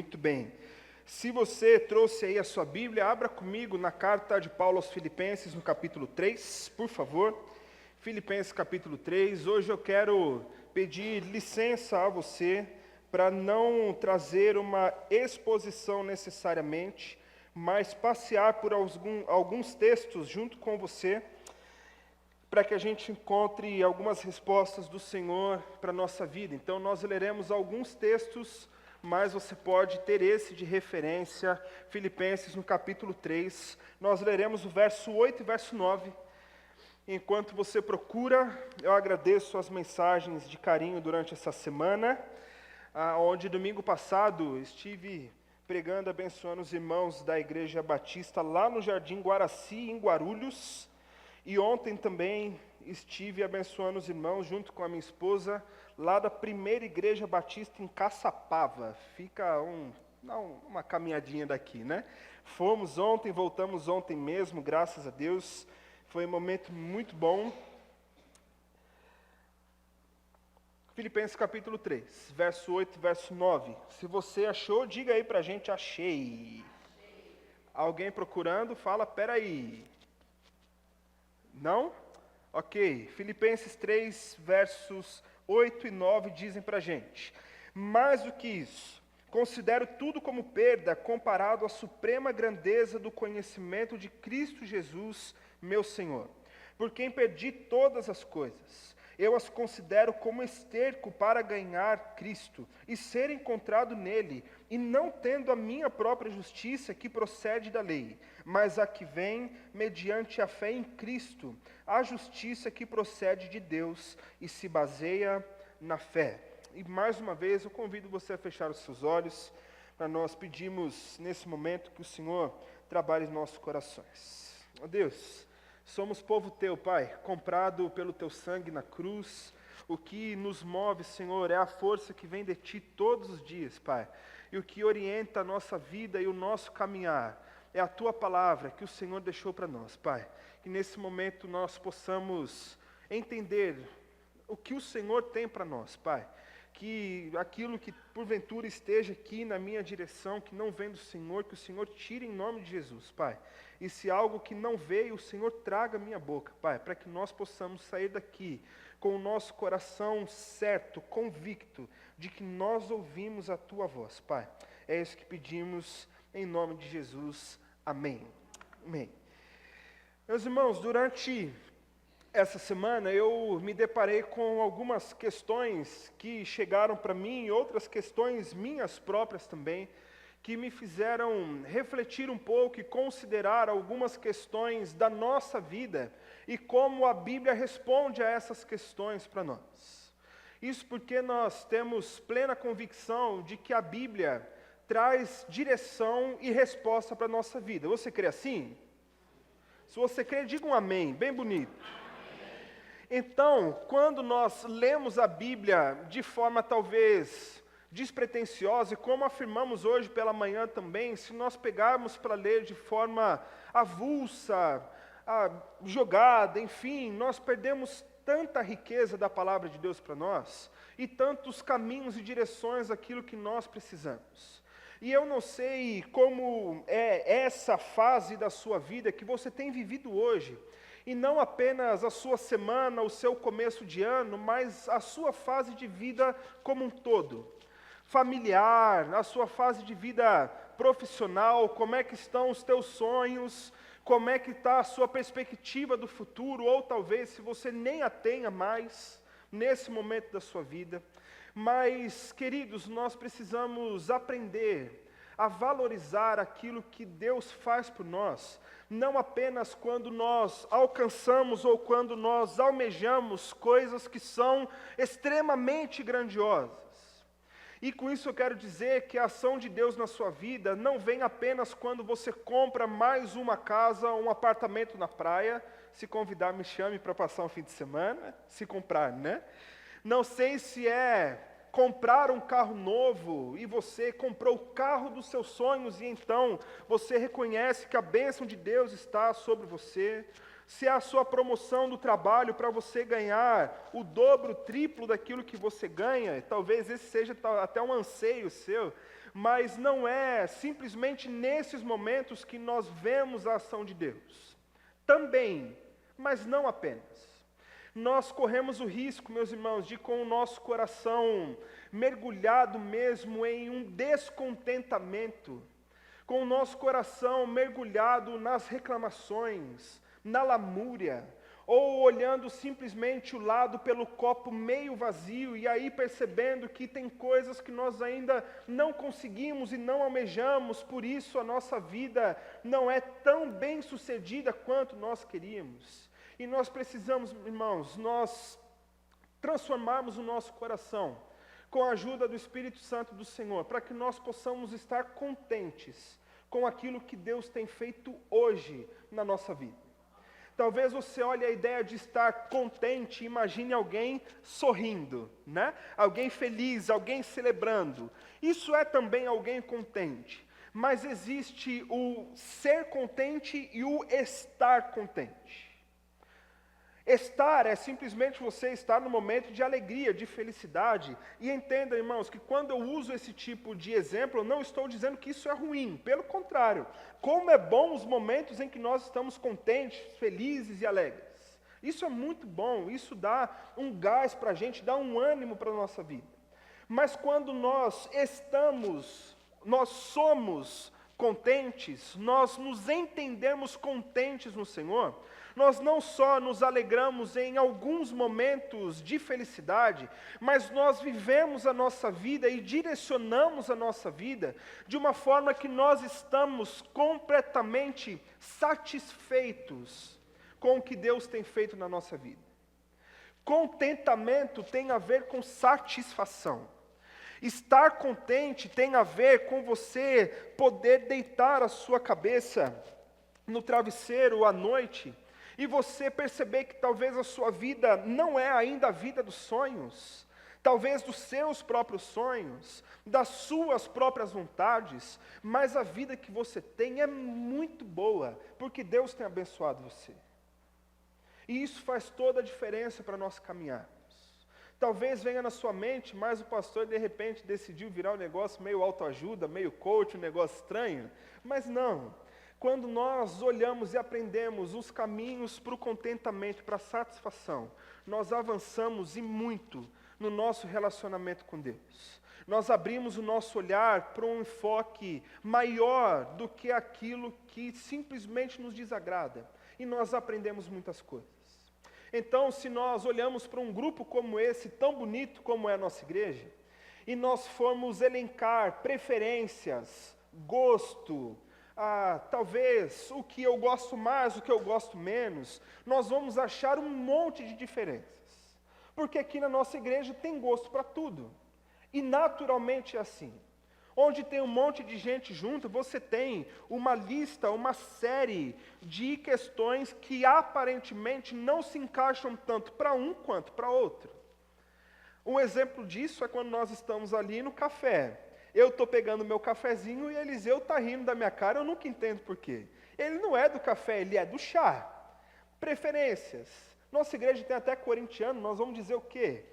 Muito bem. Se você trouxe aí a sua Bíblia, abra comigo na carta de Paulo aos Filipenses, no capítulo 3, por favor. Filipenses capítulo 3. Hoje eu quero pedir licença a você para não trazer uma exposição necessariamente, mas passear por alguns textos junto com você, para que a gente encontre algumas respostas do Senhor para a nossa vida. Então nós leremos alguns textos, mas você pode ter esse de referência, Filipenses no capítulo 3. Nós leremos o verso 8 e verso 9. Enquanto você procura, eu agradeço as mensagens de carinho durante essa semana, onde domingo passado estive pregando, abençoando os irmãos da Igreja Batista lá no Jardim Guaraci, em Guarulhos. E ontem também estive abençoando os irmãos, junto com a minha esposa, lá da primeira Igreja Batista em Caçapava. Fica uma caminhadinha daqui, né? Fomos ontem, voltamos ontem mesmo, graças a Deus. Foi um momento muito bom. Filipenses capítulo 3, verso 8 e verso 9. Se você achou, diga aí pra gente, achei. Alguém procurando, fala, peraí. Não? Ok. Filipenses 3, versos 8 e 9 dizem pra gente: mais do que isso, considero tudo como perda comparado à suprema grandeza do conhecimento de Cristo Jesus, meu Senhor, por quem perdi todas as coisas. Eu as considero como esterco para ganhar Cristo e ser encontrado nele, e não tendo a minha própria justiça que procede da lei, mas a que vem mediante a fé em Cristo, a justiça que procede de Deus e se baseia na fé. E mais uma vez eu convido você a fechar os seus olhos, para nós pedirmos nesse momento que o Senhor trabalhe em nossos corações. Ó Deus, somos povo teu, Pai, comprado pelo teu sangue na cruz. O que nos move, Senhor, é a força que vem de ti todos os dias, Pai. E o que orienta a nossa vida e o nosso caminhar é a tua palavra que o Senhor deixou para nós, Pai. Que nesse momento nós possamos entender o que o Senhor tem para nós, Pai. Que aquilo que porventura esteja aqui na minha direção, que não vem do Senhor, que o Senhor tire em nome de Jesus, Pai. E se algo que não veio, o Senhor traga a minha boca, Pai, para que nós possamos sair daqui com o nosso coração certo, convicto, de que nós ouvimos a Tua voz, Pai. É isso que pedimos em nome de Jesus. Amém. Amém. Meus irmãos, durante essa semana eu me deparei com algumas questões que chegaram para mim, e outras questões minhas próprias também, que me fizeram refletir um pouco e considerar algumas questões da nossa vida e como a Bíblia responde a essas questões para nós. Isso porque nós temos plena convicção de que a Bíblia traz direção e resposta para a nossa vida. Você crê assim? Se você crê, diga um amém, bem bonito. Então, quando nós lemos a Bíblia de forma talvez despretensiosa, e como afirmamos hoje pela manhã também, se nós pegarmos para ler de forma avulsa, jogada, enfim, nós perdemos tanta riqueza da palavra de Deus para nós, e tantos caminhos e direções daquilo que nós precisamos. E eu não sei como é essa fase da sua vida que você tem vivido hoje, e não apenas a sua semana, o seu começo de ano, mas a sua fase de vida como um todo. Familiar, a sua fase de vida profissional, como é que estão os teus sonhos, como é que está a sua perspectiva do futuro, ou talvez se você nem a tenha mais nesse momento da sua vida. Mas, queridos, nós precisamos aprender a valorizar aquilo que Deus faz por nós, não apenas quando nós alcançamos ou quando nós almejamos coisas que são extremamente grandiosas. E com isso eu quero dizer que a ação de Deus na sua vida não vem apenas quando você compra mais uma casa, um apartamento na praia. Se convidar, me chame para passar um fim de semana, se comprar, né? Não sei se é comprar um carro novo e você comprou o carro dos seus sonhos e então você reconhece que a bênção de Deus está sobre você. se é a sua promoção do trabalho para você ganhar o dobro, o triplo daquilo que você ganha, talvez esse seja até um anseio seu, mas não é simplesmente nesses momentos que nós vemos a ação de Deus. Também, mas não apenas. Nós corremos o risco, meus irmãos, de com o nosso coração mergulhado mesmo em um descontentamento, com o nosso coração mergulhado nas reclamações, na lamúria, ou olhando simplesmente o lado pelo copo meio vazio, e aí percebendo que tem coisas que nós ainda não conseguimos e não almejamos, por isso a nossa vida não é tão bem sucedida quanto nós queríamos. E nós precisamos, irmãos, nós transformarmos o nosso coração com a ajuda do Espírito Santo do Senhor, para que nós possamos estar contentes com aquilo que Deus tem feito hoje na nossa vida. Talvez você olhe a ideia de estar contente, imagine alguém sorrindo, né? Alguém feliz, alguém celebrando. Isso é também alguém contente. Mas existe o ser contente e o estar contente. Estar é simplesmente você estar no momento de alegria, de felicidade. E entenda, irmãos, que quando eu uso esse tipo de exemplo, eu não estou dizendo que isso é ruim. Pelo contrário, como é bom os momentos em que nós estamos contentes, felizes e alegres. Isso é muito bom, isso dá um gás para a gente, dá um ânimo para a nossa vida. Mas quando nós somos contentes, nós nos entendemos contentes no Senhor, nós não só nos alegramos em alguns momentos de felicidade, mas nós vivemos a nossa vida e direcionamos a nossa vida de uma forma que nós estamos completamente satisfeitos com o que Deus tem feito na nossa vida. Contentamento tem a ver com satisfação. Estar contente tem a ver com você poder deitar a sua cabeça no travesseiro à noite e você perceber que talvez a sua vida não é ainda a vida dos sonhos, talvez dos seus próprios sonhos, das suas próprias vontades, mas a vida que você tem é muito boa, porque Deus tem abençoado você. E isso faz toda a diferença para nós caminharmos. Talvez venha na sua mente, mas o pastor de repente decidiu virar um negócio meio autoajuda, meio coach, um negócio estranho. Mas não. Quando nós olhamos e aprendemos os caminhos para o contentamento, para a satisfação, nós avançamos e muito no nosso relacionamento com Deus. Nós abrimos o nosso olhar para um enfoque maior do que aquilo que simplesmente nos desagrada. E nós aprendemos muitas coisas. Então, se nós olhamos para um grupo como esse, tão bonito como é a nossa igreja, e nós formos elencar preferências, gosto, talvez o que eu gosto mais, o que eu gosto menos, nós vamos achar um monte de diferenças. Porque aqui na nossa igreja tem gosto para tudo. E naturalmente é assim. Onde tem um monte de gente junto, você tem uma lista, uma série de questões que aparentemente não se encaixam tanto para um quanto para outro. Um exemplo disso é quando nós estamos ali no café. Eu estou pegando meu cafezinho e Eliseu está rindo da minha cara, eu nunca entendo por quê. Ele não é do café, ele é do chá. Preferências. Nossa igreja tem até corintiano, nós vamos dizer o quê?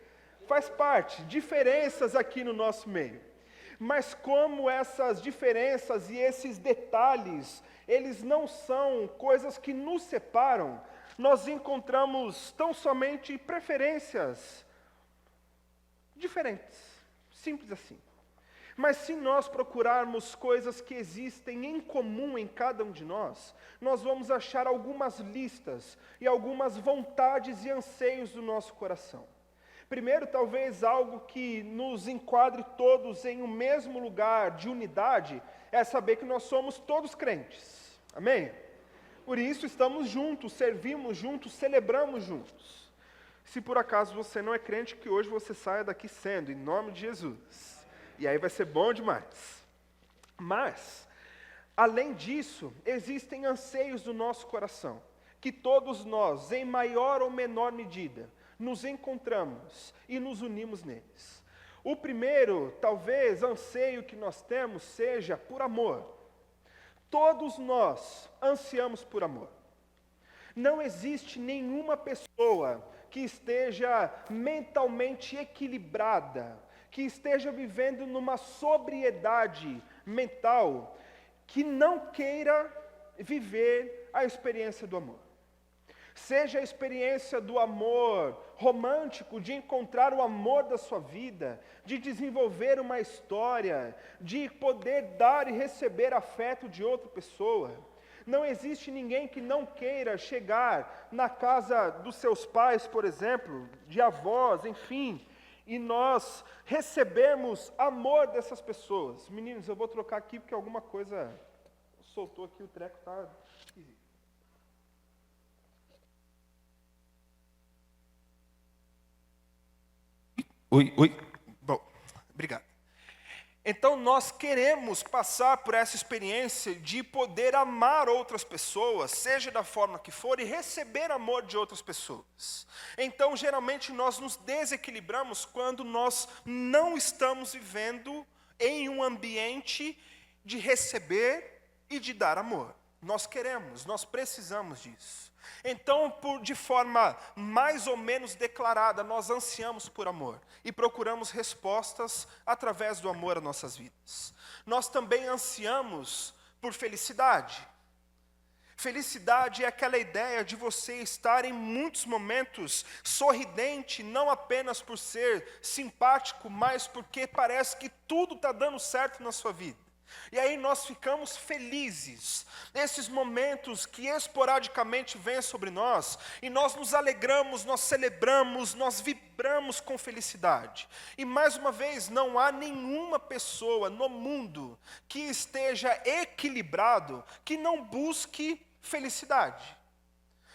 Faz parte, diferenças aqui no nosso meio. Mas como essas diferenças e esses detalhes, eles não são coisas que nos separam, nós encontramos tão somente preferências diferentes, simples assim. Mas se nós procurarmos coisas que existem em comum em cada um de nós vamos achar algumas listas e algumas vontades e anseios do nosso coração. Primeiro, talvez algo que nos enquadre todos em um mesmo lugar de unidade, é saber que nós somos todos crentes. Amém? Por isso estamos juntos, servimos juntos, celebramos juntos. Se por acaso você não é crente, que hoje você saia daqui sendo, em nome de Jesus. E aí vai ser bom demais. Mas, além disso, existem anseios do nosso coração, que todos nós, em maior ou menor medida, nos encontramos e nos unimos neles. O primeiro, talvez, anseio que nós temos seja por amor. Todos nós ansiamos por amor. Não existe nenhuma pessoa que esteja mentalmente equilibrada, que esteja vivendo numa sobriedade mental, que não queira viver a experiência do amor. Seja a experiência do amor romântico, de encontrar o amor da sua vida, de desenvolver uma história, de poder dar e receber afeto de outra pessoa. Não existe ninguém que não queira chegar na casa dos seus pais, por exemplo, de avós, enfim, e nós recebemos amor dessas pessoas. Meninos, eu vou trocar aqui porque alguma coisa soltou aqui, o treco está esquisito. Oi. Bom, obrigado. Então nós queremos passar por essa experiência de poder amar outras pessoas, seja da forma que for, e receber amor de outras pessoas. Então geralmente nós nos desequilibramos quando nós não estamos vivendo em um ambiente de receber e de dar amor. Nós queremos, nós precisamos disso. Então, de forma mais ou menos declarada, nós ansiamos por amor e procuramos respostas através do amor às nossas vidas. Nós também ansiamos por felicidade. Felicidade é aquela ideia de você estar em muitos momentos sorridente, não apenas por ser simpático, mas porque parece que tudo está dando certo na sua vida. E aí nós ficamos felizes, nesses momentos que esporadicamente vêm sobre nós, e nós nos alegramos, nós celebramos, nós vibramos com felicidade. E mais uma vez, não há nenhuma pessoa no mundo que esteja equilibrado, que não busque felicidade,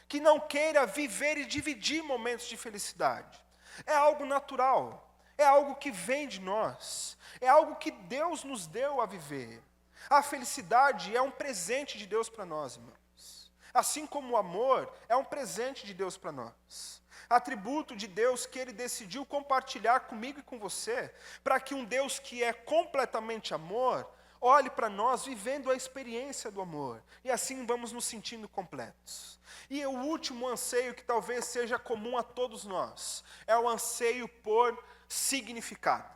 que não queira viver e dividir momentos de felicidade. É algo natural. É algo que vem de nós, é algo que Deus nos deu a viver. A felicidade é um presente de Deus para nós, irmãos. Assim como o amor é um presente de Deus para nós. Atributo de Deus que Ele decidiu compartilhar comigo e com você, para que um Deus que é completamente amor, olhe para nós vivendo a experiência do amor. E assim vamos nos sentindo completos. E o último anseio que talvez seja comum a todos nós, é o anseio por significado.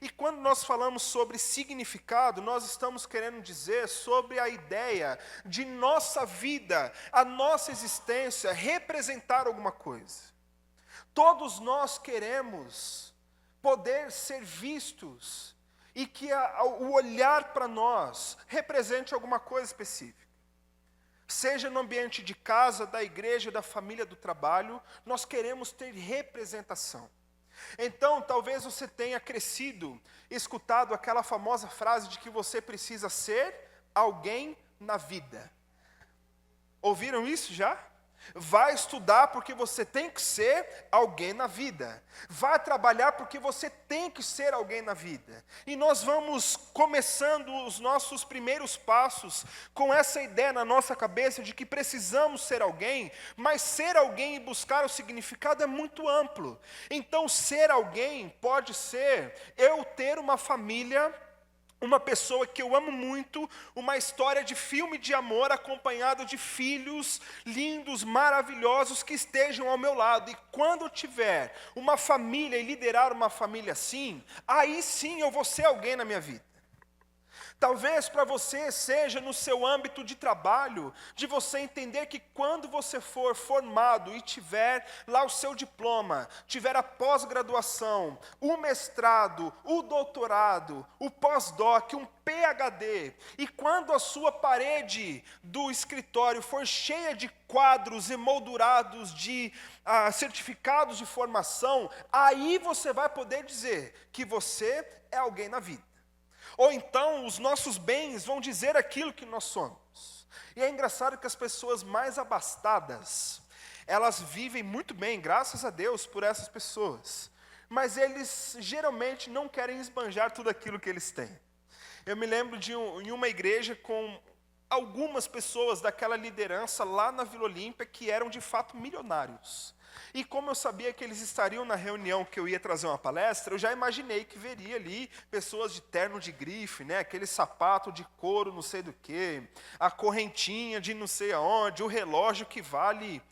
E quando nós falamos sobre significado, nós estamos querendo dizer sobre a ideia de nossa vida, a nossa existência, representar alguma coisa. Todos nós queremos poder ser vistos e que o olhar para nós represente alguma coisa específica. Seja no ambiente de casa, da igreja, da família, do trabalho, nós queremos ter representação. Então, talvez você tenha crescido, escutado aquela famosa frase de que você precisa ser alguém na vida. Ouviram isso já? Vai estudar porque você tem que ser alguém na vida. Vai trabalhar porque você tem que ser alguém na vida. E nós vamos começando os nossos primeiros passos com essa ideia na nossa cabeça de que precisamos ser alguém, mas ser alguém e buscar o significado é muito amplo. Então, ser alguém pode ser eu ter uma família, uma pessoa que eu amo muito, uma história de filme de amor acompanhado de filhos lindos, maravilhosos que estejam ao meu lado. E quando eu tiver uma família e liderar uma família assim, aí sim eu vou ser alguém na minha vida. Talvez para você seja no seu âmbito de trabalho, de você entender que quando você for formado e tiver lá o seu diploma, tiver a pós-graduação, o mestrado, o doutorado, o pós-doc, um PhD, e quando a sua parede do escritório for cheia de quadros emoldurados de certificados de formação, aí você vai poder dizer que você é alguém na vida. Ou então os nossos bens vão dizer aquilo que nós somos. E é engraçado que as pessoas mais abastadas, elas vivem muito bem, graças a Deus por essas pessoas. Mas eles geralmente não querem esbanjar tudo aquilo que eles têm. Eu me lembro de em uma igreja com algumas pessoas daquela liderança lá na Vila Olímpia que eram de fato milionários. E como eu sabia que eles estariam na reunião que eu ia trazer uma palestra, eu já imaginei que veria ali pessoas de terno de grife, né? Aquele sapato de couro não sei do que, a correntinha de não sei aonde, o relógio que vale...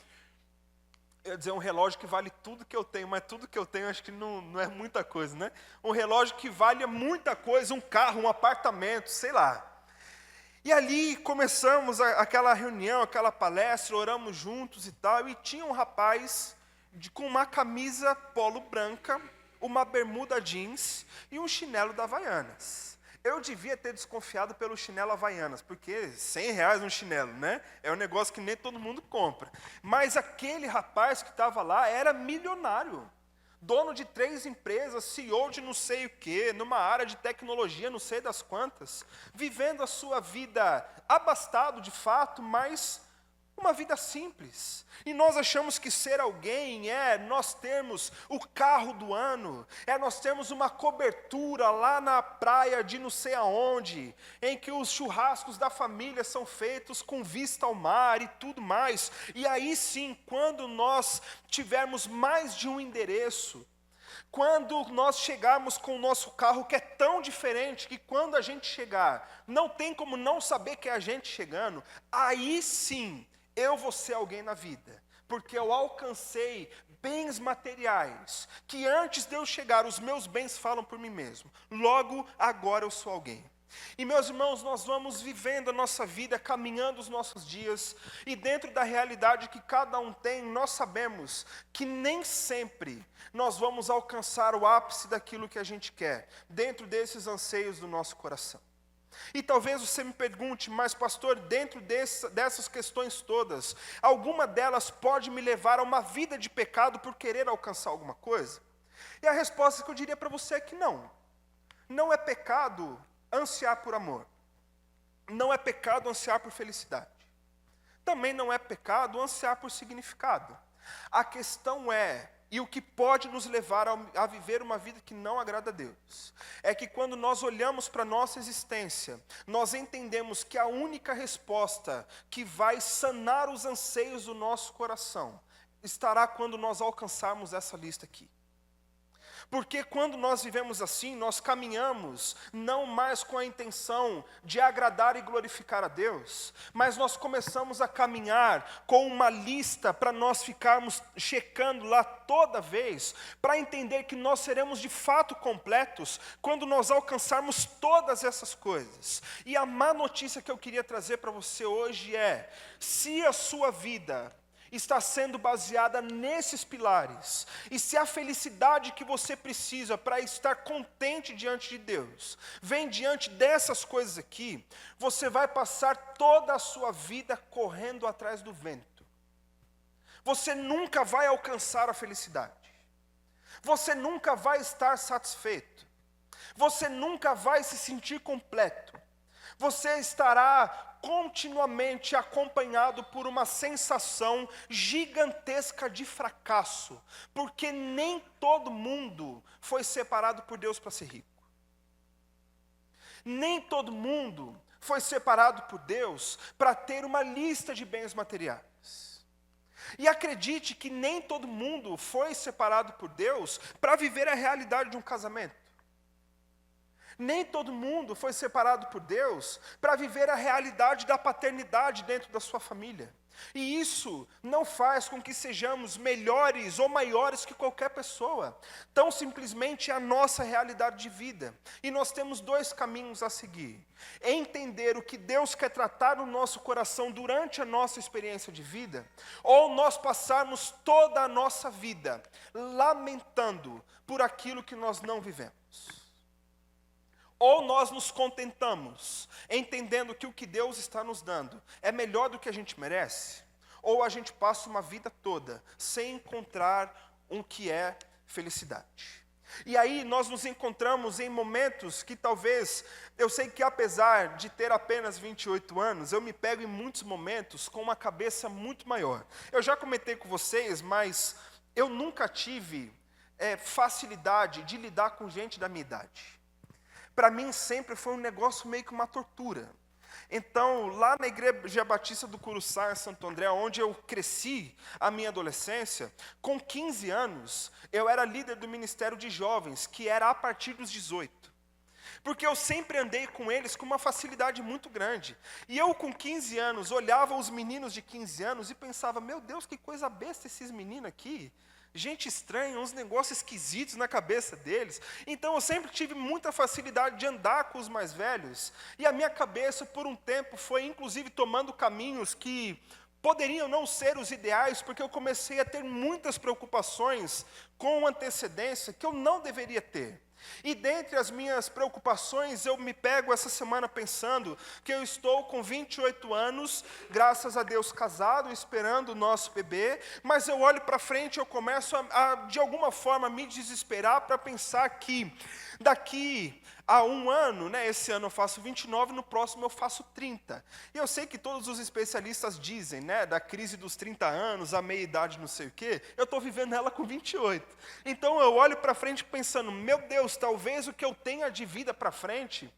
Eu ia dizer um relógio que vale tudo que eu tenho, mas tudo que eu tenho acho que não é muita coisa, né? Um relógio que vale muita coisa, um carro, um apartamento, sei lá. E ali começamos aquela reunião, aquela palestra, oramos juntos e tal, e tinha um rapaz com uma camisa polo branca, uma bermuda jeans e um chinelo da Havaianas. Eu devia ter desconfiado pelo chinelo Havaianas, porque R$100 um chinelo, né? É um negócio que nem todo mundo compra. Mas aquele rapaz que estava lá era milionário. Dono de 3 empresas, CEO de não sei o quê, numa área de tecnologia, não sei das quantas, vivendo a sua vida abastado de fato, mas uma vida simples. E nós achamos que ser alguém é nós termos o carro do ano, é nós termos uma cobertura lá na praia de não sei aonde, em que os churrascos da família são feitos com vista ao mar e tudo mais. E aí sim, quando nós tivermos mais de um endereço, quando nós chegarmos com o nosso carro que é tão diferente que quando a gente chegar, não tem como não saber que é a gente chegando, aí sim, eu vou ser alguém na vida, porque eu alcancei bens materiais, que antes de eu chegar, os meus bens falam por mim mesmo, logo agora eu sou alguém. E meus irmãos, nós vamos vivendo a nossa vida, caminhando os nossos dias, e dentro da realidade que cada um tem, nós sabemos que nem sempre nós vamos alcançar o ápice daquilo que a gente quer, dentro desses anseios do nosso coração. E talvez você me pergunte, mas pastor, dentro dessas questões todas, alguma delas pode me levar a uma vida de pecado por querer alcançar alguma coisa? E a resposta que eu diria para você é que não. Não é pecado ansiar por amor. Não é pecado ansiar por felicidade. Também não é pecado ansiar por significado. A questão é, e o que pode nos levar a viver uma vida que não agrada a Deus, é que quando nós olhamos para a nossa existência, nós entendemos que a única resposta que vai sanar os anseios do nosso coração estará quando nós alcançarmos essa lista aqui. Porque quando nós vivemos assim, nós caminhamos não mais com a intenção de agradar e glorificar a Deus, mas nós começamos a caminhar com uma lista para nós ficarmos checando lá toda vez, para entender que nós seremos de fato completos quando nós alcançarmos todas essas coisas. E a má notícia que eu queria trazer para você hoje é, se a sua vida está sendo baseada nesses pilares, e se a felicidade que você precisa para estar contente diante de Deus, vem diante dessas coisas aqui, você vai passar toda a sua vida correndo atrás do vento. Você nunca vai alcançar a felicidade. Você nunca vai estar satisfeito. Você nunca vai se sentir completo. Você estará continuamente acompanhado por uma sensação gigantesca de fracasso, porque nem todo mundo foi separado por Deus para ser rico. Nem todo mundo foi separado por Deus para ter uma lista de bens materiais. E acredite que nem todo mundo foi separado por Deus para viver a realidade de um casamento. Nem todo mundo foi separado por Deus para viver a realidade da paternidade dentro da sua família. E isso não faz com que sejamos melhores ou maiores que qualquer pessoa. Tão simplesmente é a nossa realidade de vida. E nós temos 2 caminhos a seguir. Entender o que Deus quer tratar no nosso coração durante a nossa experiência de vida, ou nós passarmos toda a nossa vida lamentando por aquilo que nós não vivemos. Ou nós nos contentamos, entendendo que o que Deus está nos dando é melhor do que a gente merece, ou a gente passa uma vida toda sem encontrar um que é felicidade. E aí nós nos encontramos em momentos que talvez, eu sei que apesar de ter apenas 28 anos, eu me pego em muitos momentos com uma cabeça muito maior. Eu já comentei com vocês, mas eu nunca tive facilidade de lidar com gente da minha idade. Para mim sempre foi um negócio meio que uma tortura. Então, lá na Igreja Batista do Curuçá, em Santo André, onde eu cresci a minha adolescência, com 15 anos, eu era líder do Ministério de Jovens, que era a partir dos 18. Porque eu sempre andei com eles com uma facilidade muito grande. E eu, com 15 anos, olhava os meninos de 15 anos e pensava, meu Deus, que coisa besta esses meninos aqui. Gente estranha, uns negócios esquisitos na cabeça deles. Então eu sempre tive muita facilidade de andar com os mais velhos. E a minha cabeça, por um tempo, foi inclusive tomando caminhos que poderiam não ser os ideais, porque eu comecei a ter muitas preocupações com antecedência que eu não deveria ter. E dentre as minhas preocupações, eu me pego essa semana pensando que eu estou com 28 anos, graças a Deus casado, esperando o nosso bebê, mas eu olho para frente e eu começo de alguma forma, me desesperar para pensar que daqui a um ano, esse ano eu faço 29, no próximo eu faço 30. E eu sei que todos os especialistas dizem, da crise dos 30 anos, a meia-idade não sei o quê, eu estou vivendo ela com 28. Então eu olho para frente pensando, meu Deus, talvez o que eu tenha de vida para frente,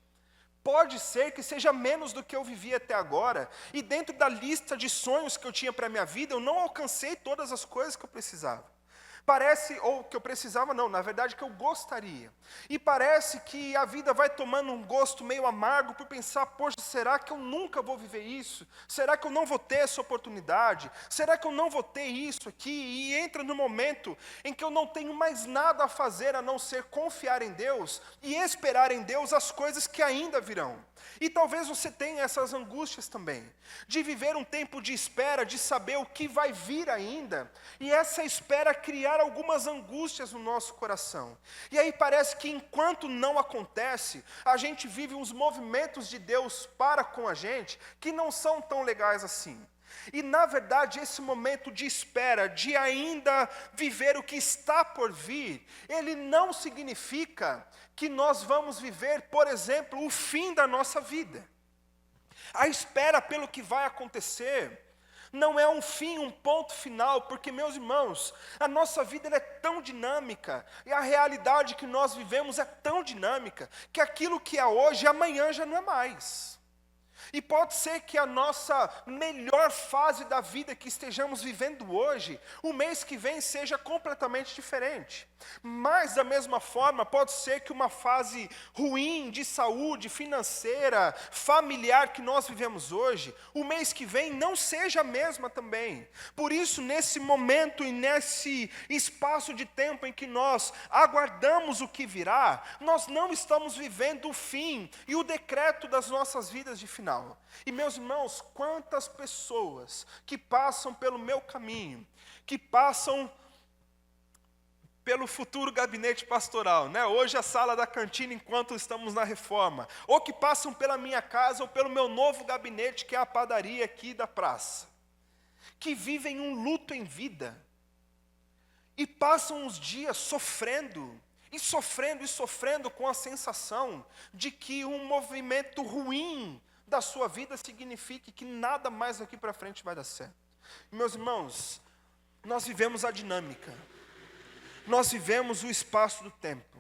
pode ser que seja menos do que eu vivi até agora. E dentro da lista de sonhos que eu tinha para a minha vida, eu não alcancei todas as coisas que eu precisava. Parece, ou que eu precisava não, na verdade que eu gostaria. E parece que a vida vai tomando um gosto meio amargo por pensar, poxa, será que eu nunca vou viver isso? Será que eu não vou ter essa oportunidade? Será que eu não vou ter isso aqui? E entra no momento em que eu não tenho mais nada a fazer a não ser confiar em Deus e esperar em Deus as coisas que ainda virão. E talvez você tenha essas angústias também, de viver um tempo de espera, de saber o que vai vir ainda, e essa espera criar algumas angústias no nosso coração. E aí parece que enquanto não acontece, a gente vive uns movimentos de Deus para com a gente, que não são tão legais assim. E na verdade esse momento de espera, de ainda viver o que está por vir, ele não significa que nós vamos viver, por exemplo, o fim da nossa vida. A espera pelo que vai acontecer não é um fim, um ponto final, porque, meus irmãos, a nossa vida é tão dinâmica, e a realidade que nós vivemos é tão dinâmica, que aquilo que é hoje, amanhã já não é mais. E pode ser que a nossa melhor fase da vida que estejamos vivendo hoje, o mês que vem seja completamente diferente. Mas, da mesma forma, pode ser que uma fase ruim de saúde, financeira, familiar que nós vivemos hoje, o mês que vem não seja a mesma também. Por isso, nesse momento e nesse espaço de tempo em que nós aguardamos o que virá, nós não estamos vivendo o fim e o decreto das nossas vidas de final. E, meus irmãos, quantas pessoas que passam pelo meu caminho, que passam pelo futuro gabinete pastoral, hoje a sala da cantina enquanto estamos na reforma, ou que passam pela minha casa ou pelo meu novo gabinete, que é a padaria aqui da praça, que vivem um luto em vida, e passam os dias sofrendo, e sofrendo com a sensação de que um movimento ruim da sua vida signifique que nada mais daqui para frente vai dar certo. Meus irmãos, nós vivemos a dinâmica, nós vivemos o espaço do tempo.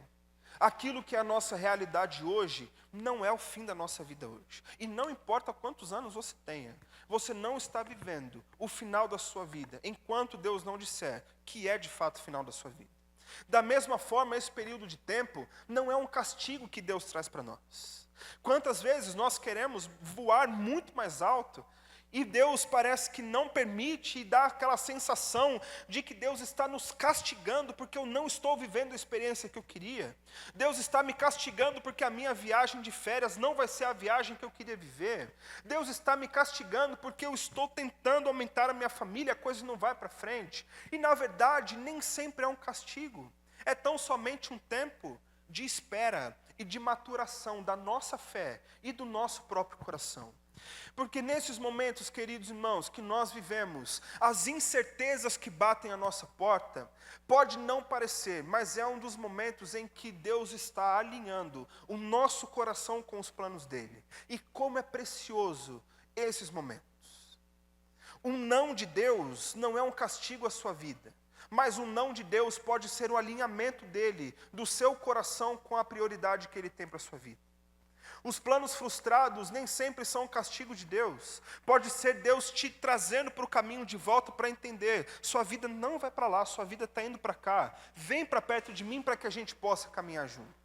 Aquilo que é a nossa realidade hoje não é o fim da nossa vida hoje. E não importa quantos anos você tenha, você não está vivendo o final da sua vida, enquanto Deus não disser que é de fato o final da sua vida. Da mesma forma, esse período de tempo não é um castigo que Deus traz para nós. Quantas vezes nós queremos voar muito mais alto e Deus parece que não permite, e dá aquela sensação de que Deus está nos castigando porque eu não estou vivendo a experiência que eu queria. Deus está me castigando porque a minha viagem de férias não vai ser a viagem que eu queria viver. Deus está me castigando porque eu estou tentando aumentar a minha família, a coisa não vai para frente. E na verdade nem sempre é um castigo, é tão somente um tempo de espera e de maturação da nossa fé e do nosso próprio coração. Porque nesses momentos, queridos irmãos, que nós vivemos, as incertezas que batem à nossa porta, pode não parecer, mas é um dos momentos em que Deus está alinhando o nosso coração com os planos dele. E como é precioso esses momentos. Um não de Deus não é um castigo à sua vida, mas um não de Deus pode ser o alinhamento dele, do seu coração com a prioridade que ele tem para a sua vida. Os planos frustrados nem sempre são um castigo de Deus. Pode ser Deus te trazendo para o caminho de volta para entender. Sua vida não vai para lá, sua vida está indo para cá. Vem para perto de mim para que a gente possa caminhar junto.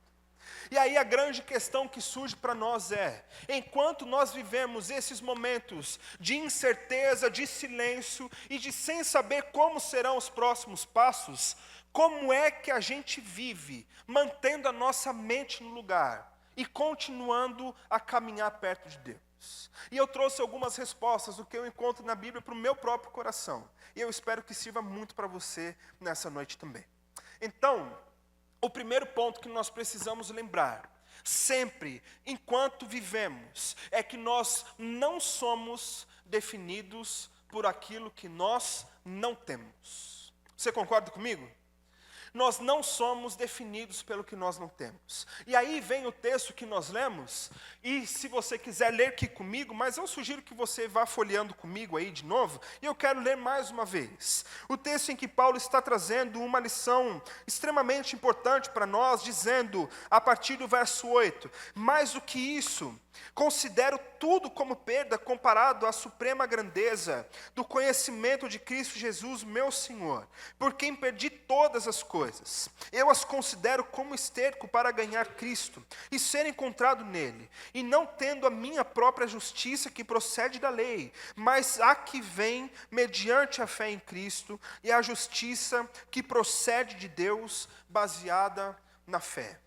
E aí a grande questão que surge para nós é, enquanto nós vivemos esses momentos de incerteza, de silêncio e de sem saber como serão os próximos passos, como é que a gente vive mantendo a nossa mente no lugar e continuando a caminhar perto de Deus? E eu trouxe algumas respostas do que eu encontro na Bíblia para o meu próprio coração. E eu espero que sirva muito para você nessa noite também. Então, o primeiro ponto que nós precisamos lembrar, sempre, enquanto vivemos, é que nós não somos definidos por aquilo que nós não temos. Você concorda comigo? Nós não somos definidos pelo que nós não temos. E aí vem o texto que nós lemos, e se você quiser ler aqui comigo, mas eu sugiro que você vá folheando comigo aí de novo, e eu quero ler mais uma vez. O texto em que Paulo está trazendo uma lição extremamente importante para nós, dizendo, a partir do verso 8, mais do que isso, considero tudo como perda comparado à suprema grandeza do conhecimento de Cristo Jesus, meu Senhor, por quem perdi todas as coisas. Eu as considero como esterco para ganhar Cristo e ser encontrado nele, e não tendo a minha própria justiça que procede da lei, mas a que vem mediante a fé em Cristo, e a justiça que procede de Deus, baseada na fé.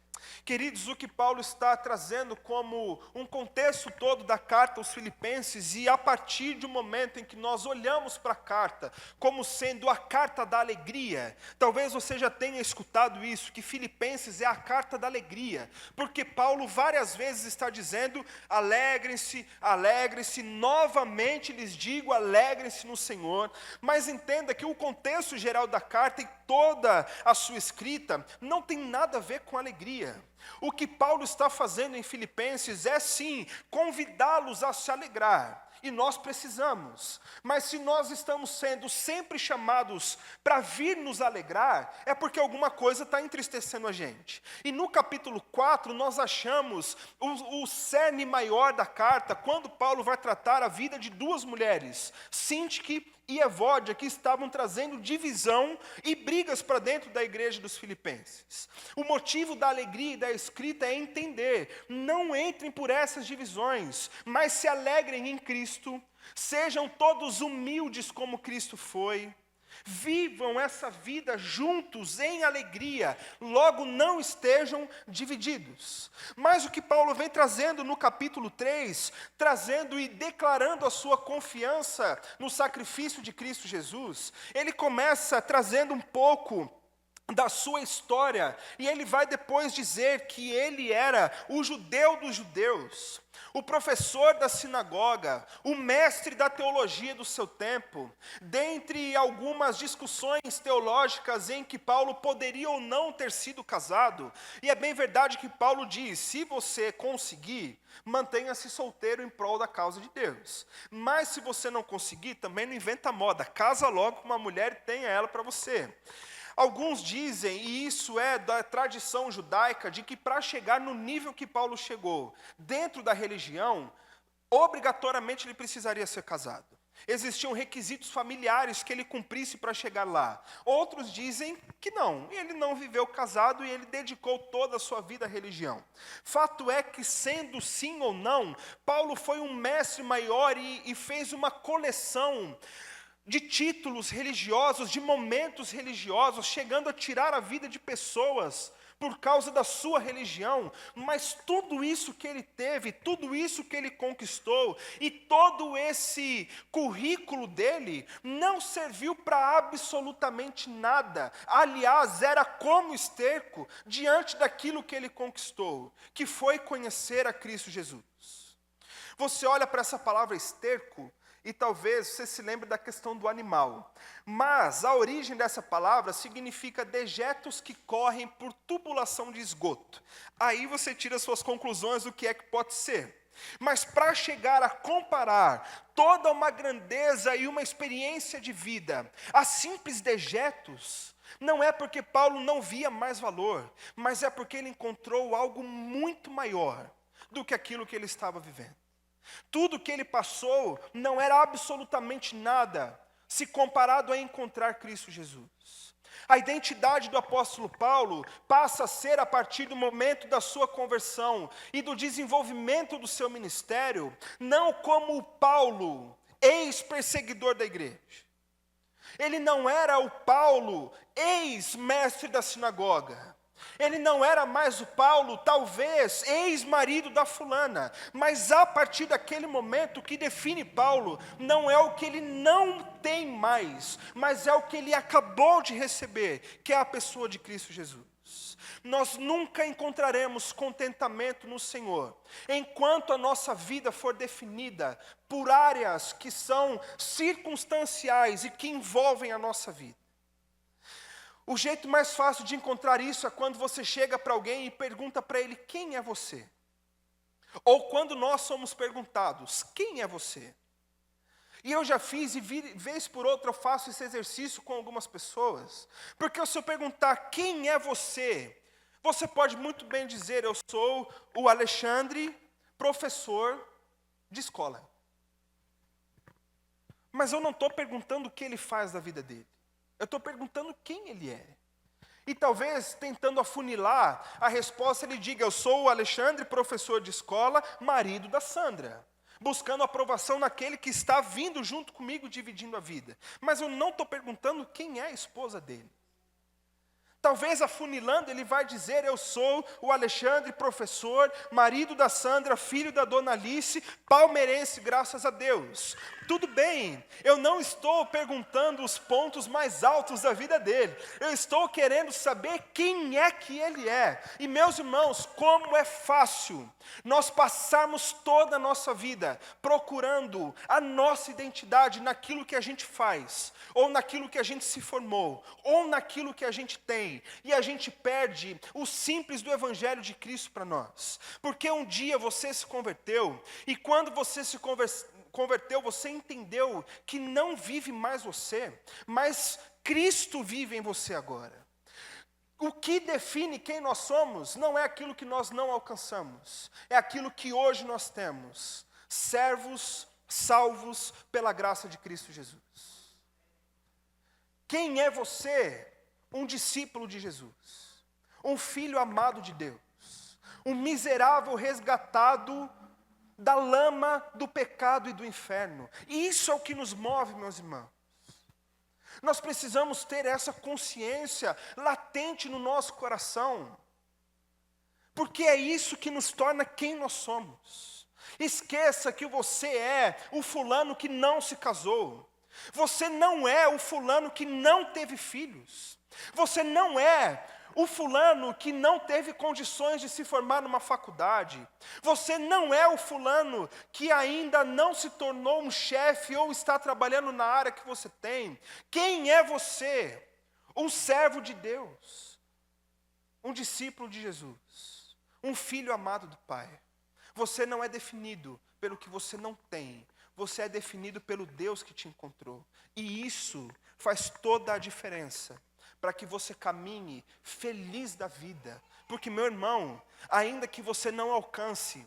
Queridos, o que Paulo está trazendo como um contexto todo da carta aos Filipenses, e a partir de um momento em que nós olhamos para a carta como sendo a carta da alegria, talvez você já tenha escutado isso, que Filipenses é a carta da alegria, porque Paulo várias vezes está dizendo, alegrem-se, alegrem-se, novamente lhes digo, alegrem-se no Senhor, mas entenda que o contexto geral da carta e toda a sua escrita não tem nada a ver com alegria. O que Paulo está fazendo em Filipenses é sim, convidá-los a se alegrar, e nós precisamos, mas se nós estamos sendo sempre chamados para vir nos alegrar, é porque alguma coisa está entristecendo a gente. E no capítulo 4 nós achamos o cerne maior da carta, quando Paulo vai tratar a vida de duas mulheres, Sintique e Evódia, que estavam trazendo divisão e brigas para dentro da igreja dos Filipenses. O motivo da alegria e da escrita é entender, não entrem por essas divisões, mas se alegrem em Cristo, sejam todos humildes como Cristo foi, vivam essa vida juntos em alegria, logo não estejam divididos. Mas o que Paulo vem trazendo no capítulo 3, trazendo e declarando a sua confiança no sacrifício de Cristo Jesus, ele começa trazendo um pouco da sua história, e ele vai depois dizer que ele era o judeu dos judeus, o professor da sinagoga, o mestre da teologia do seu tempo, dentre algumas discussões teológicas em que Paulo poderia ou não ter sido casado, e é bem verdade que Paulo diz, se você conseguir, mantenha-se solteiro em prol da causa de Deus, mas se você não conseguir, também não inventa moda, casa logo com uma mulher e tenha ela para você. Alguns dizem, e isso é da tradição judaica, de que para chegar no nível que Paulo chegou, dentro da religião, obrigatoriamente ele precisaria ser casado. Existiam requisitos familiares que ele cumprisse para chegar lá. Outros dizem que não, ele não viveu casado e ele dedicou toda a sua vida à religião. Fato é que, sendo sim ou não, Paulo foi um mestre maior e fez uma coleção de títulos religiosos, de momentos religiosos, chegando a tirar a vida de pessoas por causa da sua religião, mas tudo isso que ele teve, tudo isso que ele conquistou, e todo esse currículo dele, não serviu para absolutamente nada. Aliás, era como esterco diante daquilo que ele conquistou, que foi conhecer a Cristo Jesus. Você olha para essa palavra esterco, e talvez você se lembre da questão do animal. Mas a origem dessa palavra significa dejetos que correm por tubulação de esgoto. Aí você tira suas conclusões do que é que pode ser. Mas para chegar a comparar toda uma grandeza e uma experiência de vida a simples dejetos, não é porque Paulo não via mais valor, mas é porque ele encontrou algo muito maior. do que aquilo que ele estava vivendo. Tudo que ele passou não era absolutamente nada se comparado a encontrar Cristo Jesus. A identidade do apóstolo Paulo passa a ser, a partir do momento da sua conversão e do desenvolvimento do seu ministério, não como o Paulo, ex-perseguidor da igreja. Ele não era o Paulo, ex-mestre da sinagoga. Ele não era mais o Paulo, talvez, ex-marido da fulana. Mas a partir daquele momento, o que define Paulo não é o que ele não tem mais, mas é o que ele acabou de receber, que é a pessoa de Cristo Jesus. Nós nunca encontraremos contentamento no Senhor, enquanto a nossa vida for definida por áreas que são circunstanciais e que envolvem a nossa vida. O jeito mais fácil de encontrar isso é quando você chega para alguém e pergunta para ele: quem é você? Ou quando nós somos perguntados: quem é você? E eu já fiz, e vez por outra eu faço esse exercício com algumas pessoas, porque se eu perguntar quem é você, você pode muito bem dizer: eu sou o Alexandre, professor de escola. Mas eu não estou perguntando o que ele faz da vida dele. Eu estou perguntando quem ele é. E talvez, tentando afunilar a resposta, ele diga: eu sou o Alexandre, professor de escola, marido da Sandra. Buscando aprovação naquele que está vindo junto comigo, dividindo a vida. Mas eu não estou perguntando quem é a esposa dele. Talvez afunilando, ele vai dizer: eu sou o Alexandre, professor, marido da Sandra, filho da dona Alice, palmeirense, graças a Deus. Tudo bem, eu não estou perguntando os pontos mais altos da vida dele. Eu estou querendo saber quem é que ele é. E meus irmãos, como é fácil nós passarmos toda a nossa vida procurando a nossa identidade naquilo que a gente faz, ou naquilo que a gente se formou, ou naquilo que a gente tem, e a gente perde o simples do Evangelho de Cristo para nós. Porque um dia você se converteu, e quando você se converteu, você entendeu que não vive mais você, mas Cristo vive em você agora. O que define quem nós somos não é aquilo que nós não alcançamos, é aquilo que hoje nós temos: servos salvos pela graça de Cristo Jesus. Quem é você? Um discípulo de Jesus, um filho amado de Deus, um miserável resgatado da lama do pecado e do inferno. E isso é o que nos move, meus irmãos. Nós precisamos ter essa consciência latente no nosso coração, porque é isso que nos torna quem nós somos. Esqueça que você é o fulano que não se casou. Você não é o fulano que não teve filhos. Você não é o fulano que não teve condições de se formar numa faculdade. Você não é o fulano que ainda não se tornou um chefe ou está trabalhando na área que você tem. Quem é você? Um servo de Deus, um discípulo de Jesus, um filho amado do Pai. Você não é definido pelo que você não tem. Você é definido pelo Deus que te encontrou. E isso faz toda a diferença para que você caminhe feliz da vida. Porque, meu irmão, ainda que você não alcance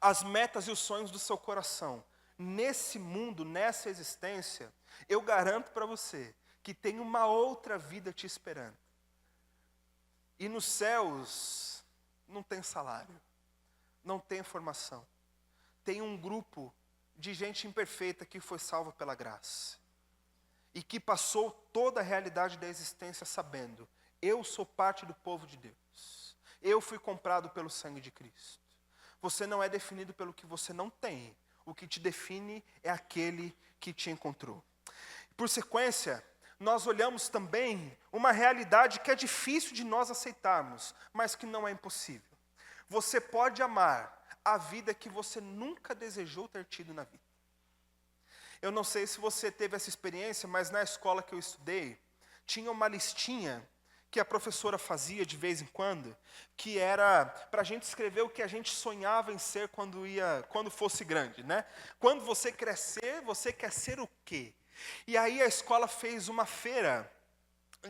as metas e os sonhos do seu coração, nesse mundo, nessa existência, eu garanto para você que tem uma outra vida te esperando. E nos céus não tem salário, não tem formação. Tem um grupo de gente imperfeita que foi salva pela graça. E que passou toda a realidade da existência sabendo: eu sou parte do povo de Deus. Eu fui comprado pelo sangue de Cristo. Você não é definido pelo que você não tem. O que te define é aquele que te encontrou. Por sequência, nós olhamos também uma realidade que é difícil de nós aceitarmos, mas que não é impossível. Você pode amar a vida que você nunca desejou ter tido na vida. Eu não sei se você teve essa experiência, mas na escola que eu estudei, tinha uma listinha que a professora fazia de vez em quando, que era para a gente escrever o que a gente sonhava em ser quando fosse grande, né? Quando você crescer, você quer ser o quê? E aí a escola fez uma feira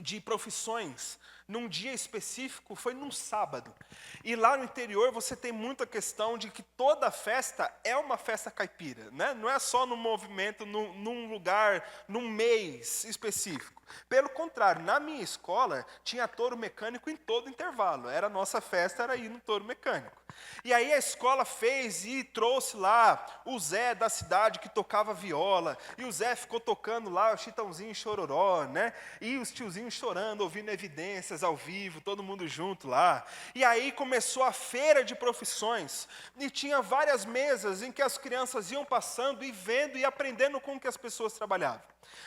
de profissões num dia específico, foi num sábado. E lá no interior você tem muita questão de que toda festa é uma festa caipira, né? Não é só no movimento, num lugar, num mês específico. Pelo contrário, na minha escola tinha touro mecânico em todo intervalo. A nossa festa era ir no touro mecânico. E aí a escola fez e trouxe lá o Zé da cidade que tocava viola, e o Zé ficou tocando lá o Chitãozinho e Chororó, né? E os tiozinhos chorando, ouvindo evidências ao vivo, todo mundo junto lá. E aí começou a feira de profissões, e tinha várias mesas em que as crianças iam passando e vendo e aprendendo com o que as pessoas trabalhavam.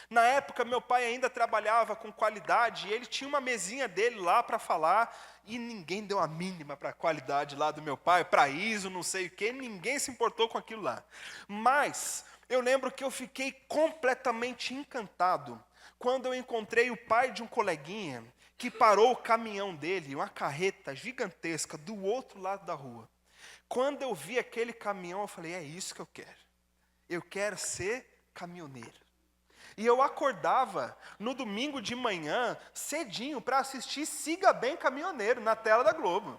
Na época, meu pai ainda trabalhava com qualidade, e ele tinha uma mesinha dele lá para falar, e ninguém deu a mínima para a qualidade lá do meu pai, para ISO, não sei o quê, ninguém se importou com aquilo lá. Mas eu lembro que eu fiquei completamente encantado quando eu encontrei o pai de um coleguinha que parou o caminhão dele, uma carreta gigantesca, do outro lado da rua. Quando eu vi aquele caminhão, eu falei, é isso que eu quero. Eu quero ser caminhoneiro. E eu acordava no domingo de manhã, cedinho, para assistir Siga Bem Caminhoneiro, na tela da Globo.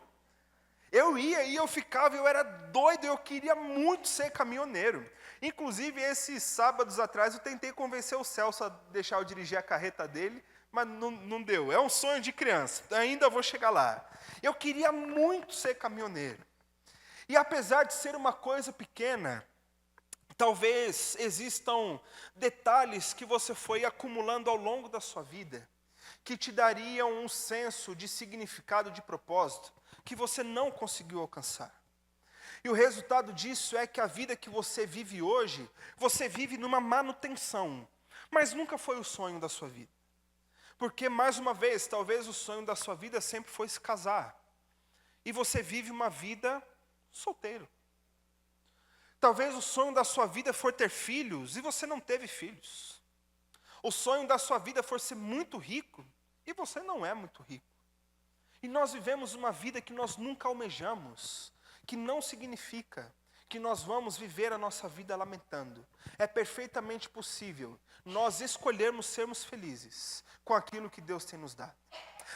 Eu ia e eu ficava, eu era doido, eu queria muito ser caminhoneiro. Inclusive, esses sábados atrás, eu tentei convencer o Celso a deixar eu dirigir a carreta dele, mas não deu. É um sonho de criança, ainda vou chegar lá. Eu queria muito ser caminhoneiro. E apesar de ser uma coisa pequena, talvez existam detalhes que você foi acumulando ao longo da sua vida, que te dariam um senso de significado, de propósito, que você não conseguiu alcançar. E o resultado disso é que a vida que você vive hoje, você vive numa manutenção, mas nunca foi o sonho da sua vida. Porque, mais uma vez, talvez o sonho da sua vida sempre foi se casar. E você vive uma vida solteiro. Talvez o sonho da sua vida for ter filhos e você não teve filhos. O sonho da sua vida for ser muito rico e você não é muito rico. E nós vivemos uma vida que nós nunca almejamos, que não significa que nós vamos viver a nossa vida lamentando. É perfeitamente possível nós escolhermos sermos felizes com aquilo que Deus tem nos dado.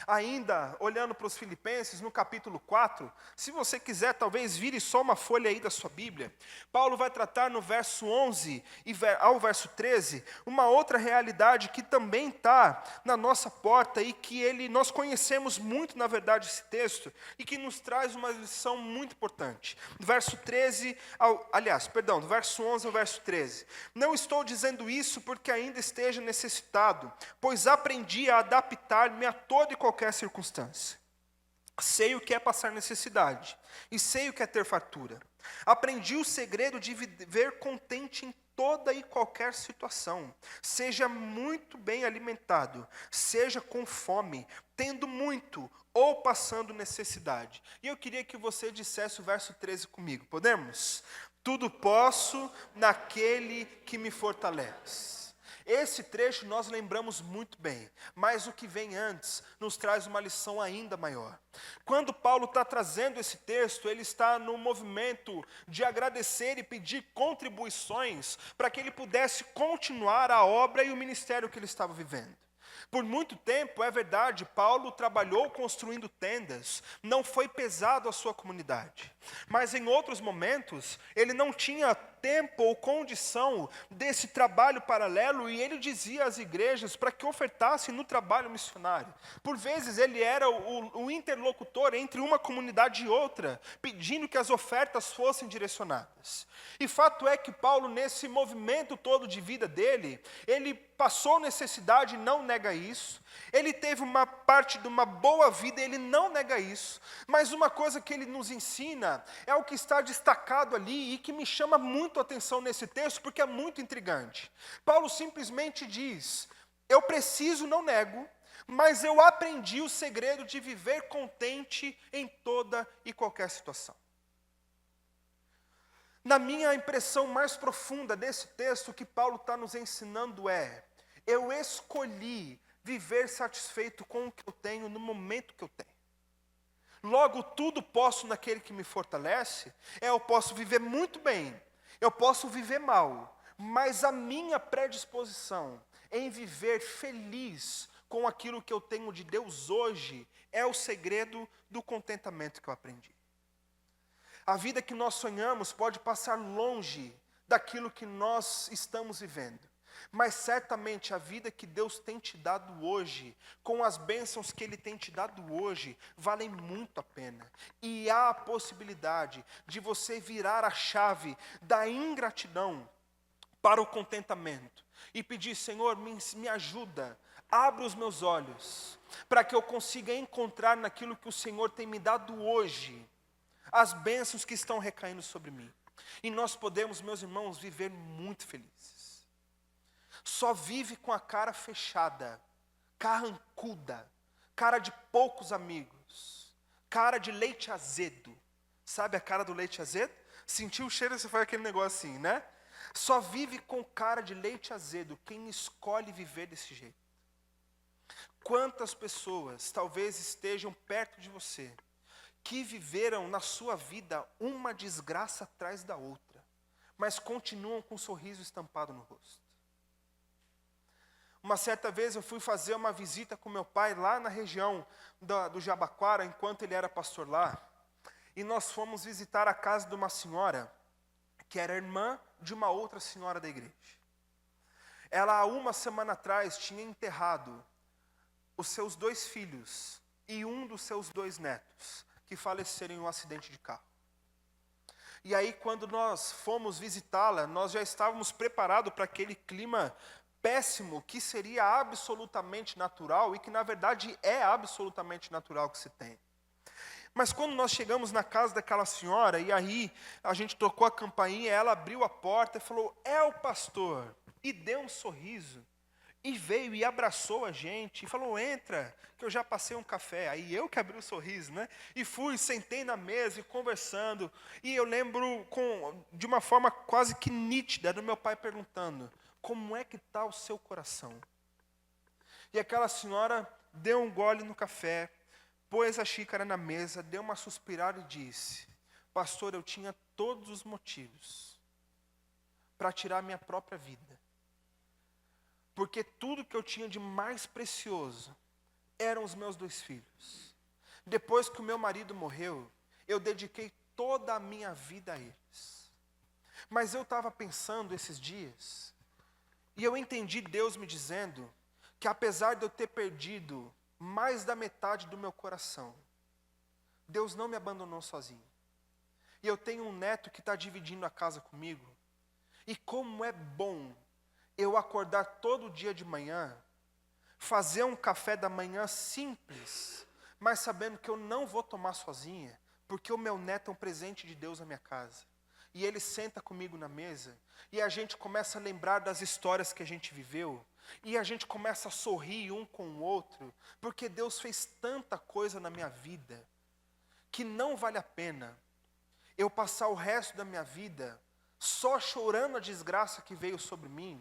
Ainda, olhando para os Filipenses, no capítulo 4, se você quiser, talvez vire só uma folha aí da sua Bíblia, Paulo vai tratar no verso 11 ao verso 13, uma outra realidade que também está na nossa porta e que nós conhecemos muito, na verdade, esse texto, e que nos traz uma lição muito importante. Do verso 11 ao verso 13. Não estou dizendo isso porque ainda esteja necessitado, pois aprendi a adaptar-me a toda e qualquer circunstância. Sei o que é passar necessidade, e sei o que é ter fartura. Aprendi o segredo de viver contente em toda e qualquer situação. Seja muito bem alimentado, seja com fome, tendo muito ou passando necessidade. E eu queria que você dissesse o verso 13 comigo, podemos? Tudo posso naquele que me fortalece. Esse trecho nós lembramos muito bem, mas o que vem antes nos traz uma lição ainda maior. Quando Paulo está trazendo esse texto, ele está no movimento de agradecer e pedir contribuições para que ele pudesse continuar a obra e o ministério que ele estava vivendo. Por muito tempo, é verdade, Paulo trabalhou construindo tendas, não foi pesado a sua comunidade. Mas em outros momentos, ele não tinha tempo ou condição desse trabalho paralelo e ele dizia às igrejas para que ofertassem no trabalho missionário. Por vezes ele era o interlocutor entre uma comunidade e outra, pedindo que as ofertas fossem direcionadas. E fato é que Paulo, nesse movimento todo de vida dele, ele passou necessidade, não nega isso. Ele teve uma parte de uma boa vida, ele não nega isso. Mas uma coisa que ele nos ensina é o que está destacado ali e que me chama muito a atenção nesse texto, porque é muito intrigante. Paulo simplesmente diz: eu preciso, não nego, mas eu aprendi o segredo de viver contente em toda e qualquer situação. Na minha impressão mais profunda desse texto, o que Paulo está nos ensinando é: eu escolhi viver satisfeito com o que eu tenho no momento que eu tenho. Logo, tudo posso naquele que me fortalece. Eu posso viver muito bem, eu posso viver mal, mas a minha predisposição em viver feliz com aquilo que eu tenho de Deus hoje, é o segredo do contentamento que eu aprendi. A vida que nós sonhamos pode passar longe daquilo que nós estamos vivendo. Mas certamente a vida que Deus tem te dado hoje, com as bênçãos que Ele tem te dado hoje, valem muito a pena. E há a possibilidade de você virar a chave da ingratidão para o contentamento. E pedir, Senhor, me ajuda, abre os meus olhos, para que eu consiga encontrar naquilo que o Senhor tem me dado hoje, as bênçãos que estão recaindo sobre mim. E nós podemos, meus irmãos, viver muito felizes. Só vive com a cara fechada, carrancuda, cara de poucos amigos, cara de leite azedo. Sabe a cara do leite azedo? Sentiu o cheiro, você faz aquele negócio assim, né? Só vive com cara de leite azedo quem escolhe viver desse jeito. Quantas pessoas talvez estejam perto de você, que viveram na sua vida uma desgraça atrás da outra, mas continuam com um sorriso estampado no rosto. Uma certa vez eu fui fazer uma visita com meu pai lá na região do Jabaquara, enquanto ele era pastor lá, e nós fomos visitar a casa de uma senhora, que era irmã de uma outra senhora da igreja. Ela, há uma semana atrás, tinha enterrado os seus 2 filhos e um dos seus 2 netos, que faleceram em um acidente de carro. E aí, quando nós fomos visitá-la, nós já estávamos preparados para aquele clima péssimo, que seria absolutamente natural, e que na verdade é absolutamente natural que se tem. Mas quando nós chegamos na casa daquela senhora, e aí a gente tocou a campainha, ela abriu a porta e falou, é o pastor, e deu um sorriso, e veio e abraçou a gente, e falou, entra, que eu já passei um café. Aí eu que abri o sorriso, né? E fui, sentei na mesa e conversando, e eu lembro de uma forma quase que nítida, do meu pai perguntando, como é que está o seu coração? E aquela senhora deu um gole no café, pôs a xícara na mesa, deu uma suspirada e disse, pastor, eu tinha todos os motivos para tirar minha própria vida. Porque tudo que eu tinha de mais precioso eram os meus 2 filhos. Depois que o meu marido morreu, eu dediquei toda a minha vida a eles. Mas eu estava pensando esses dias, e eu entendi Deus me dizendo que apesar de eu ter perdido mais da metade do meu coração, Deus não me abandonou sozinho. E eu tenho um neto que está dividindo a casa comigo. E como é bom eu acordar todo dia de manhã, fazer um café da manhã simples, mas sabendo que eu não vou tomar sozinha, porque o meu neto é um presente de Deus na minha casa. E ele senta comigo na mesa, e a gente começa a lembrar das histórias que a gente viveu, e a gente começa a sorrir um com o outro, porque Deus fez tanta coisa na minha vida, que não vale a pena eu passar o resto da minha vida só chorando a desgraça que veio sobre mim.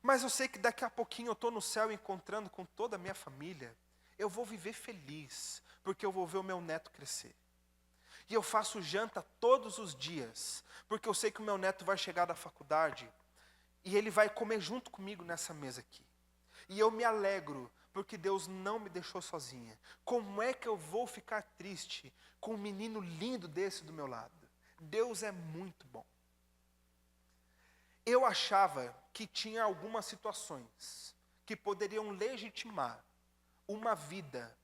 Mas eu sei que daqui a pouquinho eu estou no céu encontrando com toda a minha família. Eu vou viver feliz, porque eu vou ver o meu neto crescer. E eu faço janta todos os dias, porque eu sei que o meu neto vai chegar da faculdade e ele vai comer junto comigo nessa mesa aqui. E eu me alegro, porque Deus não me deixou sozinha. Como é que eu vou ficar triste com um menino lindo desse do meu lado? Deus é muito bom. Eu achava que tinha algumas situações que poderiam legitimar uma vida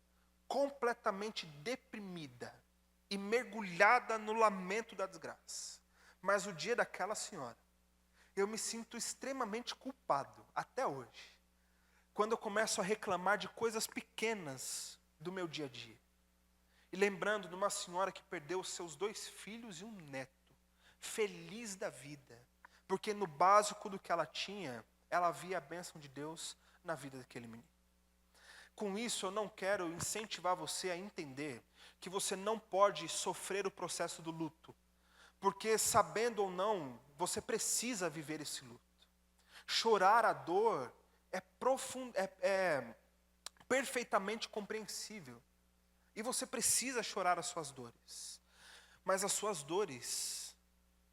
completamente deprimida e mergulhada no lamento da desgraça. Mas o dia daquela senhora, eu me sinto extremamente culpado, até hoje, quando eu começo a reclamar de coisas pequenas do meu dia a dia. E lembrando de uma senhora que perdeu seus 2 filhos e um neto, feliz da vida, porque no básico do que ela tinha, ela via a bênção de Deus na vida daquele menino. Com isso, eu não quero incentivar você a entender que você não pode sofrer o processo do luto, porque sabendo ou não, você precisa viver esse luto. Chorar a dor é perfeitamente compreensível, e você precisa chorar as suas dores, mas as suas dores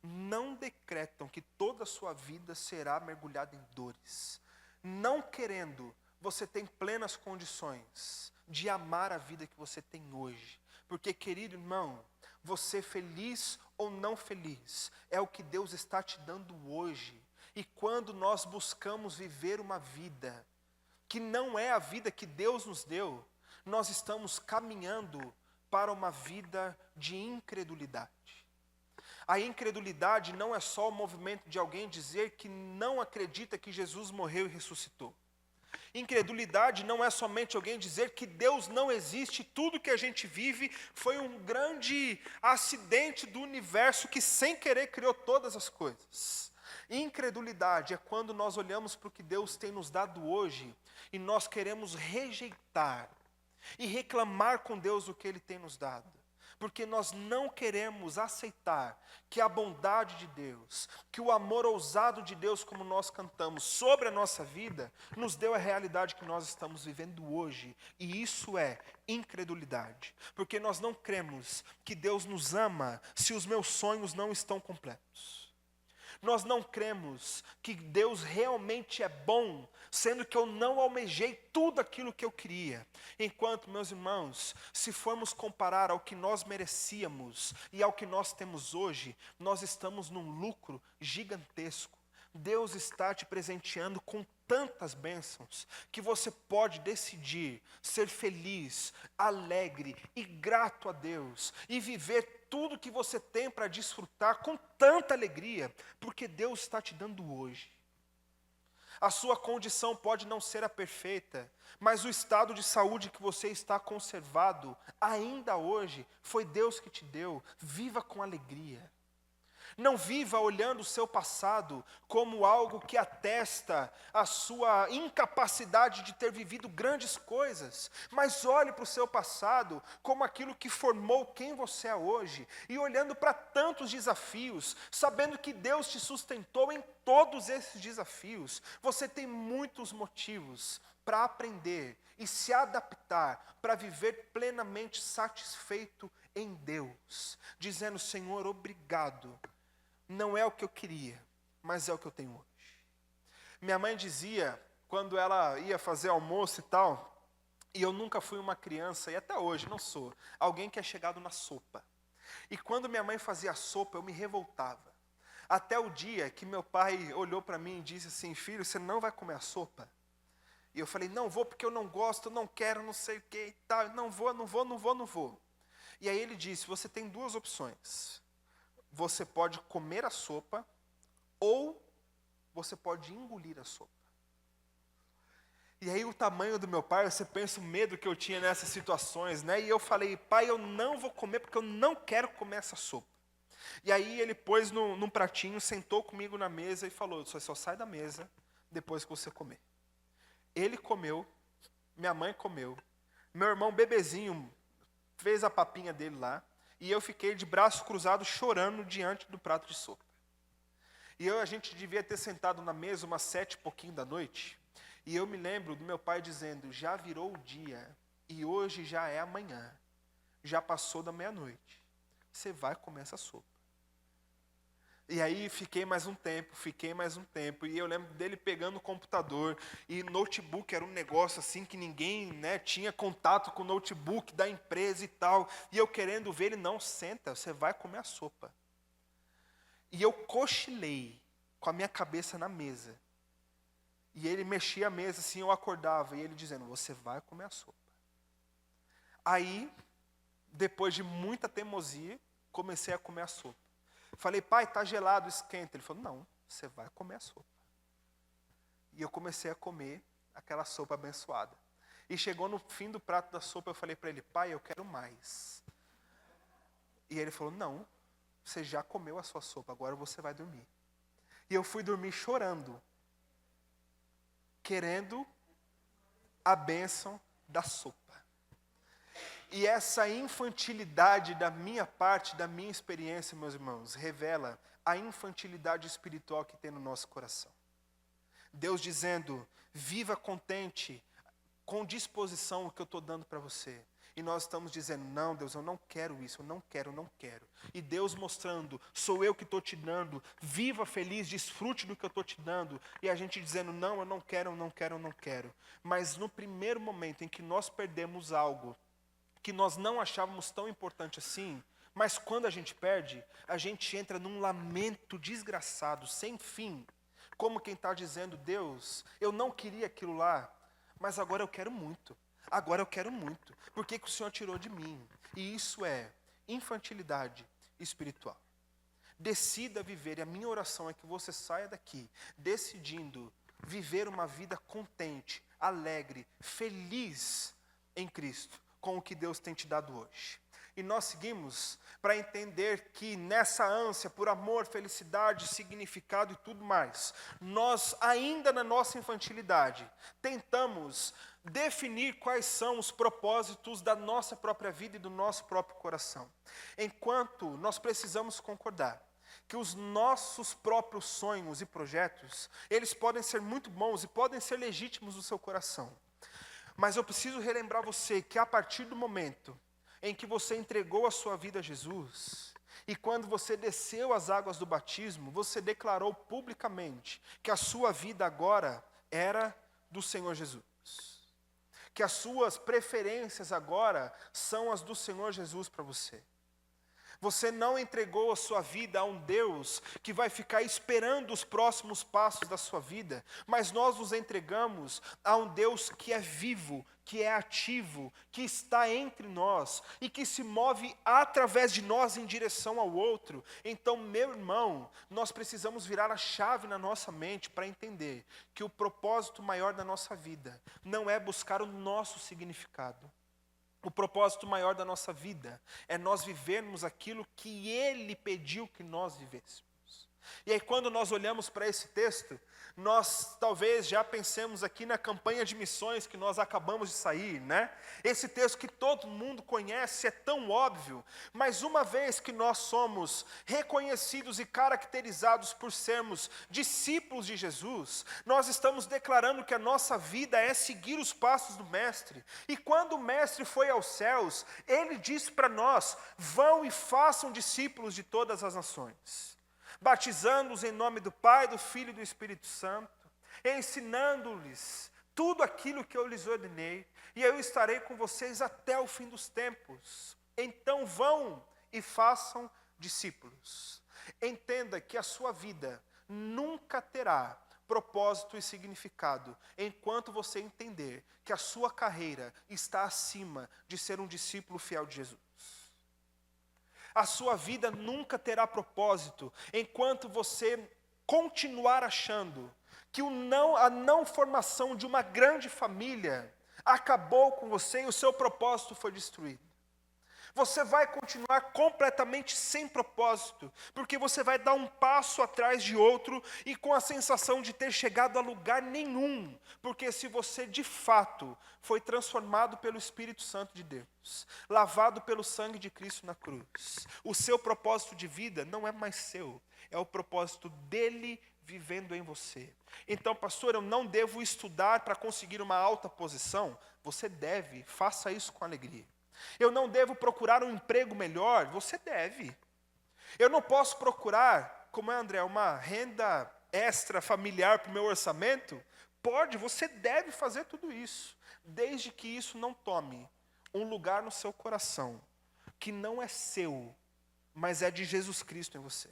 não decretam que toda a sua vida será mergulhada em dores. Não querendo, você tem plenas condições de amar a vida que você tem hoje. Porque, querido irmão, você feliz ou não feliz, é o que Deus está te dando hoje. E quando nós buscamos viver uma vida que não é a vida que Deus nos deu, nós estamos caminhando para uma vida de incredulidade. A incredulidade não é só o movimento de alguém dizer que não acredita que Jesus morreu e ressuscitou. Incredulidade não é somente alguém dizer que Deus não existe, tudo que a gente vive foi um grande acidente do universo que sem querer criou todas as coisas. Incredulidade é quando nós olhamos para o que Deus tem nos dado hoje e nós queremos rejeitar e reclamar com Deus o que Ele tem nos dado. Porque nós não queremos aceitar que a bondade de Deus, que o amor ousado de Deus, como nós cantamos, sobre a nossa vida, nos deu a realidade que nós estamos vivendo hoje. E isso é incredulidade. Porque nós não cremos que Deus nos ama se os meus sonhos não estão completos. Nós não cremos que Deus realmente é bom, sendo que eu não almejei tudo aquilo que eu queria. Enquanto, meus irmãos, se formos comparar ao que nós merecíamos e ao que nós temos hoje, nós estamos num lucro gigantesco. Deus está te presenteando com tantas bênçãos que você pode decidir ser feliz, alegre e grato a Deus e viver tudo que você tem para desfrutar com tanta alegria, porque Deus está te dando hoje. A sua condição pode não ser a perfeita, mas o estado de saúde que você está conservado, ainda hoje, foi Deus que te deu. Viva com alegria. Não viva olhando o seu passado como algo que atesta a sua incapacidade de ter vivido grandes coisas, mas olhe para o seu passado como aquilo que formou quem você é hoje, e olhando para tantos desafios, sabendo que Deus te sustentou em todos esses desafios, você tem muitos motivos para aprender e se adaptar para viver plenamente satisfeito em Deus, dizendo: Senhor, obrigado. Não é o que eu queria, mas é o que eu tenho hoje. Minha mãe dizia, quando ela ia fazer almoço e tal, e eu nunca fui uma criança, e até hoje não sou, alguém que é chegado na sopa. E quando minha mãe fazia sopa, eu me revoltava. Até o dia que meu pai olhou para mim e disse assim: filho, você não vai comer a sopa? E eu falei: não vou porque eu não gosto, eu não quero, não sei o que e tal, não vou. E aí ele disse: você tem duas opções. Você pode comer a sopa ou você pode engolir a sopa. E aí o tamanho do meu pai, você pensa o medo que eu tinha nessas situações, né? E eu falei: pai, eu não vou comer porque eu não quero comer essa sopa. E aí ele pôs num pratinho, sentou comigo na mesa e falou: você só sai da mesa depois que você comer. Ele comeu, minha mãe comeu, meu irmão bebezinho fez a papinha dele lá, e eu fiquei de braço cruzado chorando diante do prato de sopa. E a gente devia ter sentado na mesa umas 7 e pouquinho da noite, e eu me lembro do meu pai dizendo: já virou o dia, e hoje já é amanhã, já passou da meia-noite, você vai comer essa sopa. E aí fiquei mais um tempo, e eu lembro dele pegando o computador, e notebook era um negócio assim que ninguém, né, tinha contato com o notebook da empresa e tal, e eu querendo ver ele: não, senta, você vai comer a sopa. E eu cochilei com a minha cabeça na mesa, e ele mexia a mesa assim, eu acordava, e ele dizendo: você vai comer a sopa. Aí, depois de muita teimosia, comecei a comer a sopa. Falei: pai, está gelado, esquenta. Ele falou: não, você vai comer a sopa. E eu comecei a comer aquela sopa abençoada. E chegou no fim do prato da sopa, eu falei para ele: pai, eu quero mais. E ele falou: não, você já comeu a sua sopa, agora você vai dormir. E eu fui dormir chorando, querendo a bênção da sopa. E essa infantilidade da minha parte, da minha experiência, meus irmãos, revela a infantilidade espiritual que tem no nosso coração. Deus dizendo: viva contente, com disposição o que eu estou dando para você. E nós estamos dizendo, não, Deus, eu não quero isso, eu não quero. E Deus mostrando, sou eu que estou te dando, viva feliz, desfrute do que eu estou te dando. E a gente dizendo, não, eu não quero. Mas no primeiro momento em que nós perdemos algo que nós não achávamos tão importante assim, mas quando a gente perde, a gente entra num lamento desgraçado, sem fim. Como quem está dizendo, Deus, eu não queria aquilo lá, mas agora eu quero muito. Por que o Senhor tirou de mim? E isso é infantilidade espiritual. Decida viver, e a minha oração é que você saia daqui decidindo viver uma vida contente, alegre, feliz em Cristo, com o que Deus tem te dado hoje. E nós seguimos para entender que nessa ânsia por amor, felicidade, significado e tudo mais, nós ainda na nossa infantilidade tentamos definir quais são os propósitos da nossa própria vida e do nosso próprio coração. Enquanto nós precisamos concordar que os nossos próprios sonhos e projetos, eles podem ser muito bons e podem ser legítimos no seu coração. Mas eu preciso relembrar você que a partir do momento em que você entregou a sua vida a Jesus, e quando você desceu as águas do batismo, você declarou publicamente que a sua vida agora era do Senhor Jesus. Que as suas preferências agora são as do Senhor Jesus para você. Você não entregou a sua vida a um Deus que vai ficar esperando os próximos passos da sua vida, mas nós nos entregamos a um Deus que é vivo, que é ativo, que está entre nós e que se move através de nós em direção ao outro. Então, meu irmão, nós precisamos virar a chave na nossa mente para entender que o propósito maior da nossa vida não é buscar o nosso significado. O propósito maior da nossa vida é nós vivermos aquilo que Ele pediu que nós vivêssemos. E aí quando nós olhamos para esse texto, nós talvez já pensemos aqui na campanha de missões que nós acabamos de sair, né? Esse texto que todo mundo conhece, é tão óbvio, mas uma vez que nós somos reconhecidos e caracterizados por sermos discípulos de Jesus, nós estamos declarando que a nossa vida é seguir os passos do Mestre. E quando o Mestre foi aos céus, Ele disse para nós, vão e façam discípulos de todas as nações, batizando-os em nome do Pai, do Filho e do Espírito Santo, ensinando-lhes tudo aquilo que eu lhes ordenei, e eu estarei com vocês até o fim dos tempos. Então vão e façam discípulos. Entenda que a sua vida nunca terá propósito e significado enquanto você entender que a sua carreira está acima de ser um discípulo fiel de Jesus. A sua vida nunca terá propósito enquanto você continuar achando que a não formação de uma grande família acabou com você e o seu propósito foi destruído. Você vai continuar completamente sem propósito, porque você vai dar um passo atrás de outro e com a sensação de ter chegado a lugar nenhum, porque se você de fato foi transformado pelo Espírito Santo de Deus, lavado pelo sangue de Cristo na cruz, o seu propósito de vida não é mais seu, é o propósito dele vivendo em você. Então, pastor, eu não devo estudar para conseguir uma alta posição? Você deve, faça isso com alegria. Eu não devo procurar um emprego melhor? Você deve. Eu não posso procurar, como é, André, uma renda extra familiar para o meu orçamento? Pode, você deve fazer tudo isso, desde que isso não tome um lugar no seu coração, que não é seu, mas é de Jesus Cristo em você.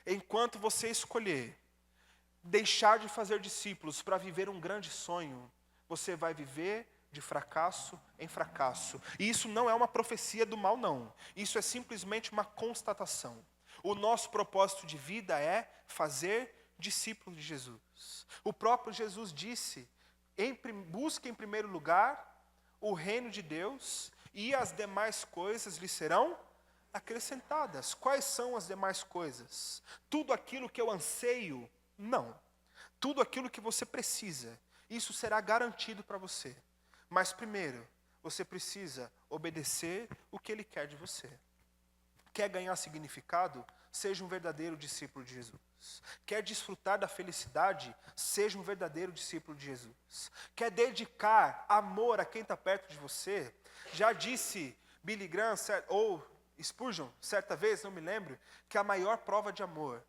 Enquanto você escolher deixar de fazer discípulos para viver um grande sonho, você vai viver de fracasso em fracasso. E isso não é uma profecia do mal, não. Isso é simplesmente uma constatação. O nosso propósito de vida é fazer discípulos de Jesus. O próprio Jesus disse, busque em primeiro lugar o reino de Deus e as demais coisas lhe serão acrescentadas. Quais são as demais coisas? Tudo aquilo que eu anseio? Não. Tudo aquilo que você precisa, isso será garantido para você. Mas primeiro, você precisa obedecer o que Ele quer de você. Quer ganhar significado? seja um verdadeiro discípulo de Jesus. Quer desfrutar da felicidade? Seja um verdadeiro discípulo de Jesus. Quer dedicar amor a quem está perto de você? Já disse Billy Graham ou Spurgeon, certa vez, não me lembro, que a maior prova de amor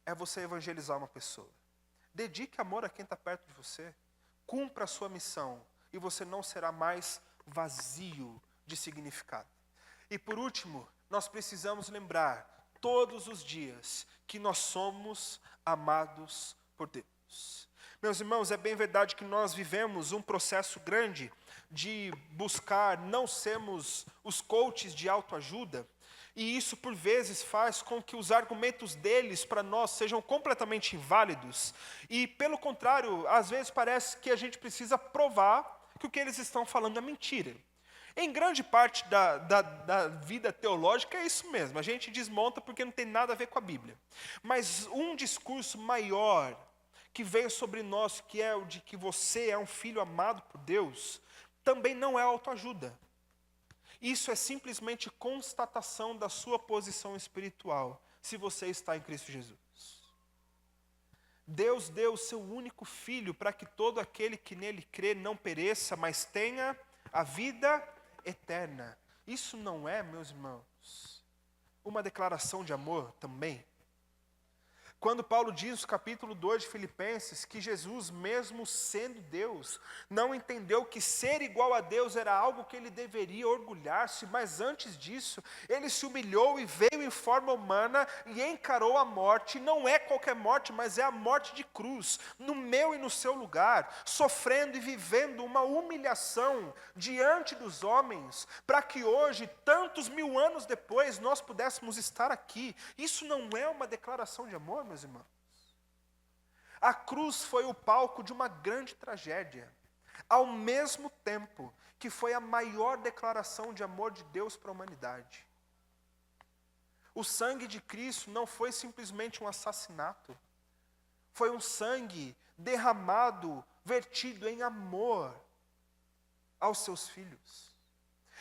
é você evangelizar uma pessoa. Dedique amor a quem está perto de você. Cumpra a sua missão e você não será mais vazio de significado. E por último, nós precisamos lembrar todos os dias que nós somos amados por Deus. Meus irmãos, é bem verdade que nós vivemos um processo grande de buscar não sermos os coaches de autoajuda, e isso por vezes faz com que os argumentos deles para nós sejam completamente inválidos, e pelo contrário, às vezes parece que a gente precisa provar que o que eles estão falando é mentira. Em grande parte da vida teológica é isso mesmo, a gente desmonta porque não tem nada a ver com a Bíblia. Mas um discurso maior que veio sobre nós, que é o de que você é um filho amado por Deus, também não é autoajuda. Isso é simplesmente constatação da sua posição espiritual, se você está em Cristo Jesus. Deus deu o seu único Filho para que todo aquele que nele crê não pereça, mas tenha a vida eterna. Isso não é, meus irmãos, uma declaração de amor também? Quando Paulo diz no capítulo 2 de Filipenses que Jesus, mesmo sendo Deus, não entendeu que ser igual a Deus era algo que ele deveria orgulhar-se, mas antes disso, ele se humilhou e veio em forma humana e encarou a morte. Não é qualquer morte, mas é a morte de cruz, no meu e no seu lugar, sofrendo e vivendo uma humilhação diante dos homens, para que hoje, tantos mil anos depois, nós pudéssemos estar aqui. Isso não é uma declaração de amor, meus irmãos? A cruz foi o palco de uma grande tragédia, ao mesmo tempo que foi a maior declaração de amor de Deus para a humanidade. O sangue de Cristo não foi simplesmente um assassinato, foi um sangue derramado, vertido em amor aos seus filhos.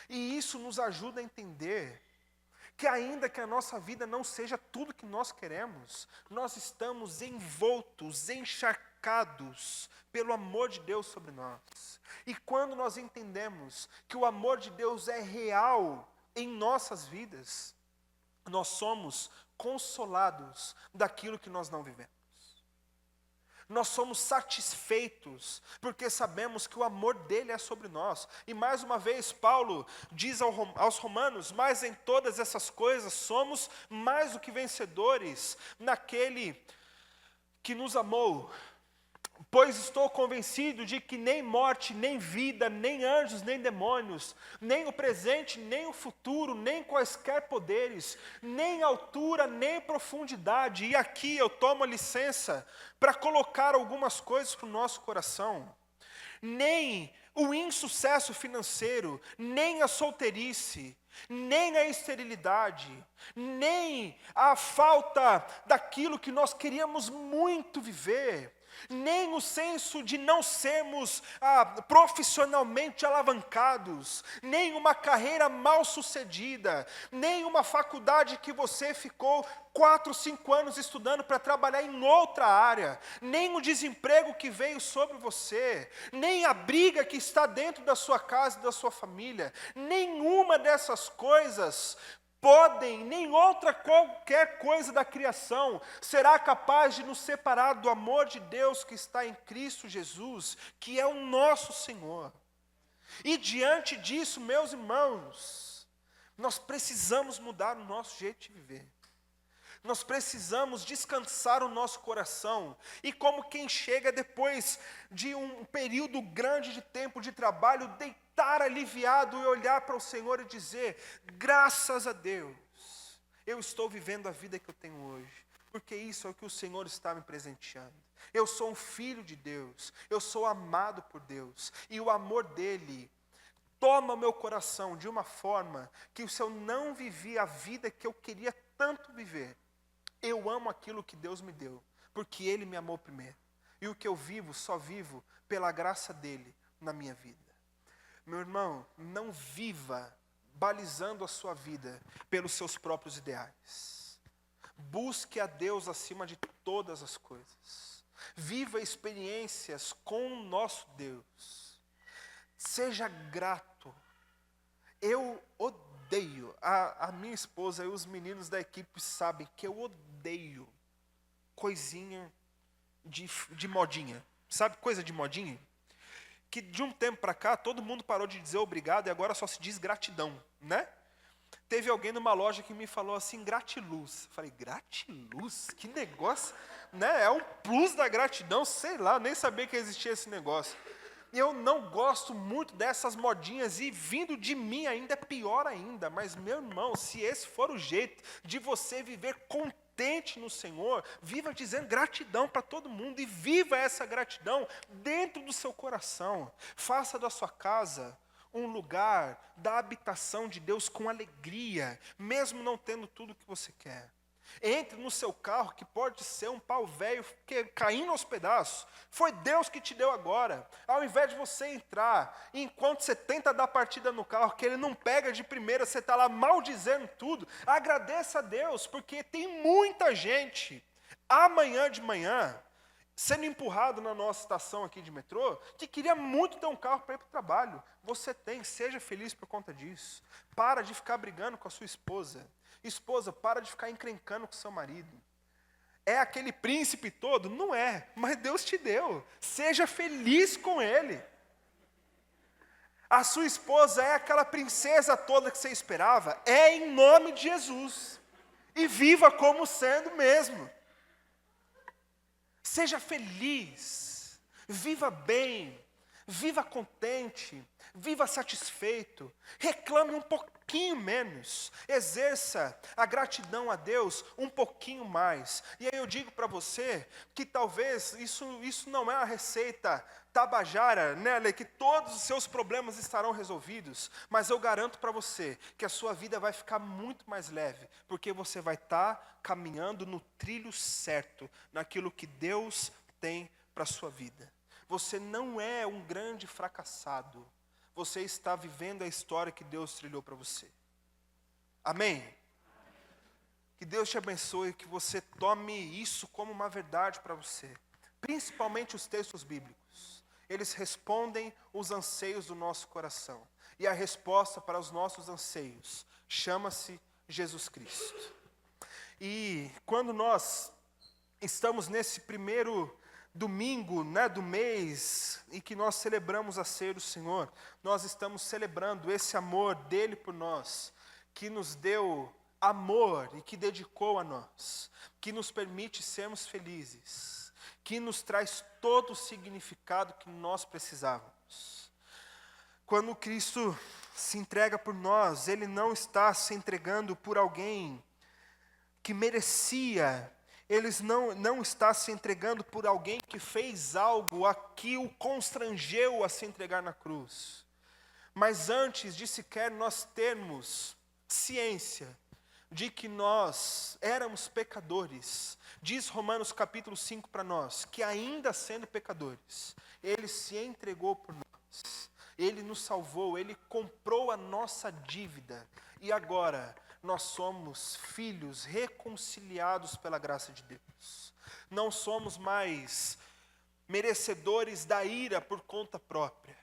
E isso nos ajuda a entender que ainda que a nossa vida não seja tudo que nós queremos, nós estamos envoltos, encharcados pelo amor de Deus sobre nós. E quando nós entendemos que o amor de Deus é real em nossas vidas, nós somos consolados daquilo que nós não vivemos. Nós somos satisfeitos, porque sabemos que o amor dele é sobre nós. E mais uma vez, Paulo diz aos romanos, mas em todas essas coisas somos mais do que vencedores naquele que nos amou. Pois estou convencido de que nem morte, nem vida, nem anjos, nem demônios, nem o presente, nem o futuro, nem quaisquer poderes, nem altura, nem profundidade. E aqui eu tomo a licença para colocar algumas coisas para o nosso coração. Nem o insucesso financeiro, nem a solteirice, nem a esterilidade, nem a falta daquilo que nós queríamos muito viver, nem o senso de não sermos profissionalmente alavancados, nem uma carreira mal sucedida, nem uma faculdade que você ficou 4, 5 anos estudando para trabalhar em outra área, nem o desemprego que veio sobre você, nem a briga que está dentro da sua casa e da sua família, nenhuma dessas coisas nem outra qualquer coisa da criação será capaz de nos separar do amor de Deus que está em Cristo Jesus, que é o nosso Senhor. E diante disso, meus irmãos, nós precisamos mudar o nosso jeito de viver. Nós precisamos descansar o nosso coração. E como quem chega depois de um período grande de tempo de trabalho, deitar aliviado e olhar para o Senhor e dizer: graças a Deus, eu estou vivendo a vida que eu tenho hoje, porque isso é o que o Senhor está me presenteando. Eu sou um filho de Deus, eu sou amado por Deus, e o amor dele toma o meu coração de uma forma que, se eu não vivi a vida que eu queria tanto viver, eu amo aquilo que Deus me deu, porque Ele me amou primeiro. E o que eu vivo, só vivo pela graça dEle na minha vida. Meu irmão, não viva balizando a sua vida pelos seus próprios ideais. Busque a Deus acima de todas as coisas. Viva experiências com o nosso Deus. Seja grato. Eu odeio, a minha esposa e os meninos da equipe sabem que eu odeio coisinha de modinha. Sabe coisa de modinha? Que de um tempo para cá todo mundo parou de dizer obrigado e agora só se diz gratidão, né? Teve alguém numa loja que me falou assim, gratiluz. Eu falei, gratiluz? Que negócio, né? É um plus da gratidão, sei lá, nem sabia que existia esse negócio. E eu não gosto muito dessas modinhas, e vindo de mim ainda é pior ainda. Mas, meu irmão, se esse for o jeito de você viver contente no Senhor, viva dizendo gratidão para todo mundo, e viva essa gratidão dentro do seu coração. Faça da sua casa um lugar da habitação de Deus com alegria, mesmo não tendo tudo o que você quer. Entre no seu carro, que pode ser um pau velho caindo aos pedaços. Foi Deus que te deu agora. Ao invés de você entrar, enquanto você tenta dar partida no carro, que ele não pega de primeira, você está lá maldizendo tudo, agradeça a Deus, porque tem muita gente, amanhã de manhã, sendo empurrado na nossa estação aqui de metrô, que queria muito ter um carro para ir para o trabalho. Você tem, seja feliz por conta disso. Para de ficar brigando com a sua esposa. Esposa, para de ficar encrencando com seu marido. É aquele príncipe todo? Não é, mas Deus te deu. Seja feliz com ele. A sua esposa é aquela princesa toda que você esperava? É em nome de Jesus. E viva como sendo mesmo. Seja feliz, viva bem, viva contente, viva satisfeito, reclame um pouquinho menos, exerça a gratidão a Deus um pouquinho mais. E aí eu digo para você que talvez isso não é a receita tabajara, né, que todos os seus problemas estarão resolvidos, mas eu garanto para você que a sua vida vai ficar muito mais leve, porque você vai estar caminhando no trilho certo, naquilo que Deus tem para a sua vida. Você não é um grande fracassado, você está vivendo a história que Deus trilhou para você. Amém? Que Deus te abençoe, que você tome isso como uma verdade para você, principalmente os textos bíblicos. Eles respondem os anseios do nosso coração. E a resposta para os nossos anseios chama-se Jesus Cristo. E quando nós estamos nesse primeiro domingo, né, do mês, e que nós celebramos a ceia do Senhor, nós estamos celebrando esse amor dele por nós, que nos deu amor e que dedicou a nós, que nos permite sermos felizes, que nos traz todo o significado que nós precisávamos. Quando Cristo se entrega por nós, Ele não está se entregando por alguém que merecia, Ele não está se entregando por alguém que fez algo a que o constrangeu a se entregar na cruz. Mas antes de sequer nós termos ciência de que nós éramos pecadores, diz Romanos capítulo 5 para nós, que ainda sendo pecadores, Ele se entregou por nós, Ele nos salvou, Ele comprou a nossa dívida, e agora nós somos filhos reconciliados pela graça de Deus. Não somos mais merecedores da ira por conta própria,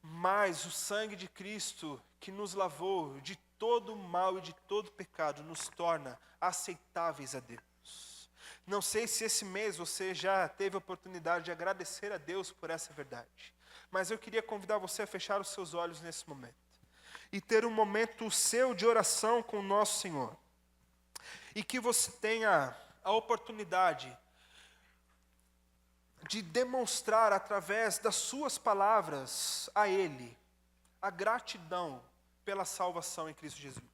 mas o sangue de Cristo que nos lavou de todo o mal e de todo pecado nos torna aceitáveis a Deus. Não sei se esse mês você já teve a oportunidade de agradecer a Deus por essa verdade, mas eu queria convidar você a fechar os seus olhos nesse momento e ter um momento seu de oração com o nosso Senhor, e que você tenha a oportunidade de demonstrar através das suas palavras a Ele a gratidão pela salvação em Cristo Jesus.